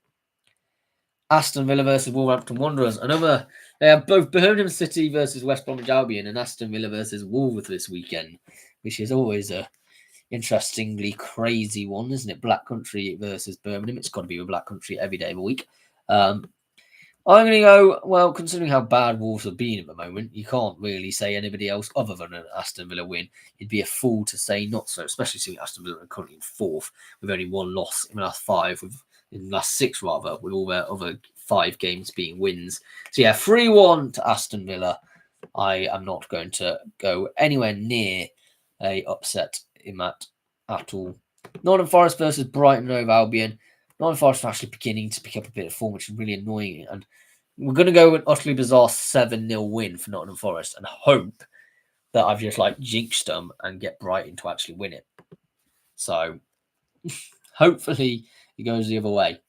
Aston Villa versus Wolverhampton Wanderers. They have both Birmingham City versus West Bromwich Albion and Aston Villa versus Wolves this weekend, which is always a interestingly crazy one, isn't it? Black Country versus Birmingham. It's got to be with Black Country every day of the week. I'm going to go, well, considering how bad Wolves have been at the moment, you can't really say anybody else other than an Aston Villa win. You'd be a fool to say not so, especially seeing Aston Villa are currently in fourth with only one loss in the last last six, with all their other 5 games being wins. So yeah, 3-1 to Aston Villa. I am not going to go anywhere near a upset in that at all. Nottingham Forest versus Brighton and Hove Albion. Nottingham Forest are actually beginning to pick up a bit of form, which is really annoying. And we're going to go with an utterly bizarre 7-0 win for Nottingham Forest and hope that I've just jinxed them and get Brighton to actually win it. So hopefully it goes the other way.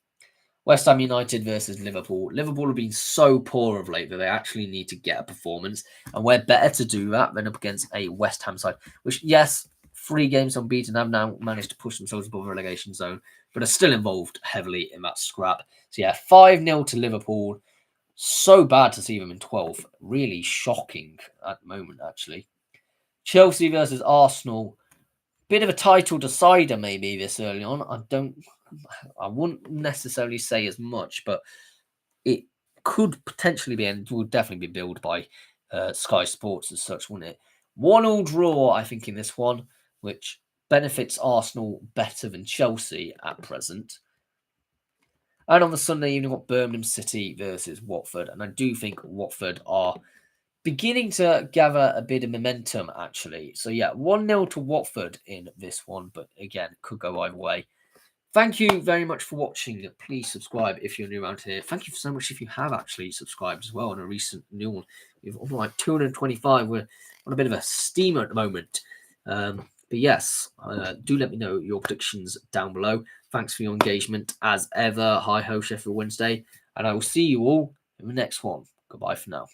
West Ham United versus Liverpool. Liverpool have been so poor of late that they actually need to get a performance. And we're better to do that than up against a West Ham side, which, yes, 3 games unbeaten, have now managed to push themselves above the relegation zone, but are still involved heavily in that scrap. So yeah, 5-0 to Liverpool. So bad to see them in 12th. Really shocking at the moment, actually. Chelsea versus Arsenal. Bit of a title decider maybe this early on. I wouldn't necessarily say as much, but it could potentially be, and will definitely be billed by Sky Sports as such, wouldn't it? 1-1 draw, I think, in this one, which benefits Arsenal better than Chelsea at present. And on the Sunday evening, we've got Birmingham City versus Watford, and I do think Watford are beginning to gather a bit of momentum, actually. So yeah, 1-0 to Watford in this one, but again, could go either way. Thank you very much for watching. Please subscribe if you're new around here. Thank you so much if you have actually subscribed as well on a recent new one. We've like 225. We're on a bit of a steamer at the moment. But yes, do let me know your predictions down below. Thanks for your engagement as ever. Hi ho, Sheffield Wednesday. And I will see you all in the next one. Goodbye for now.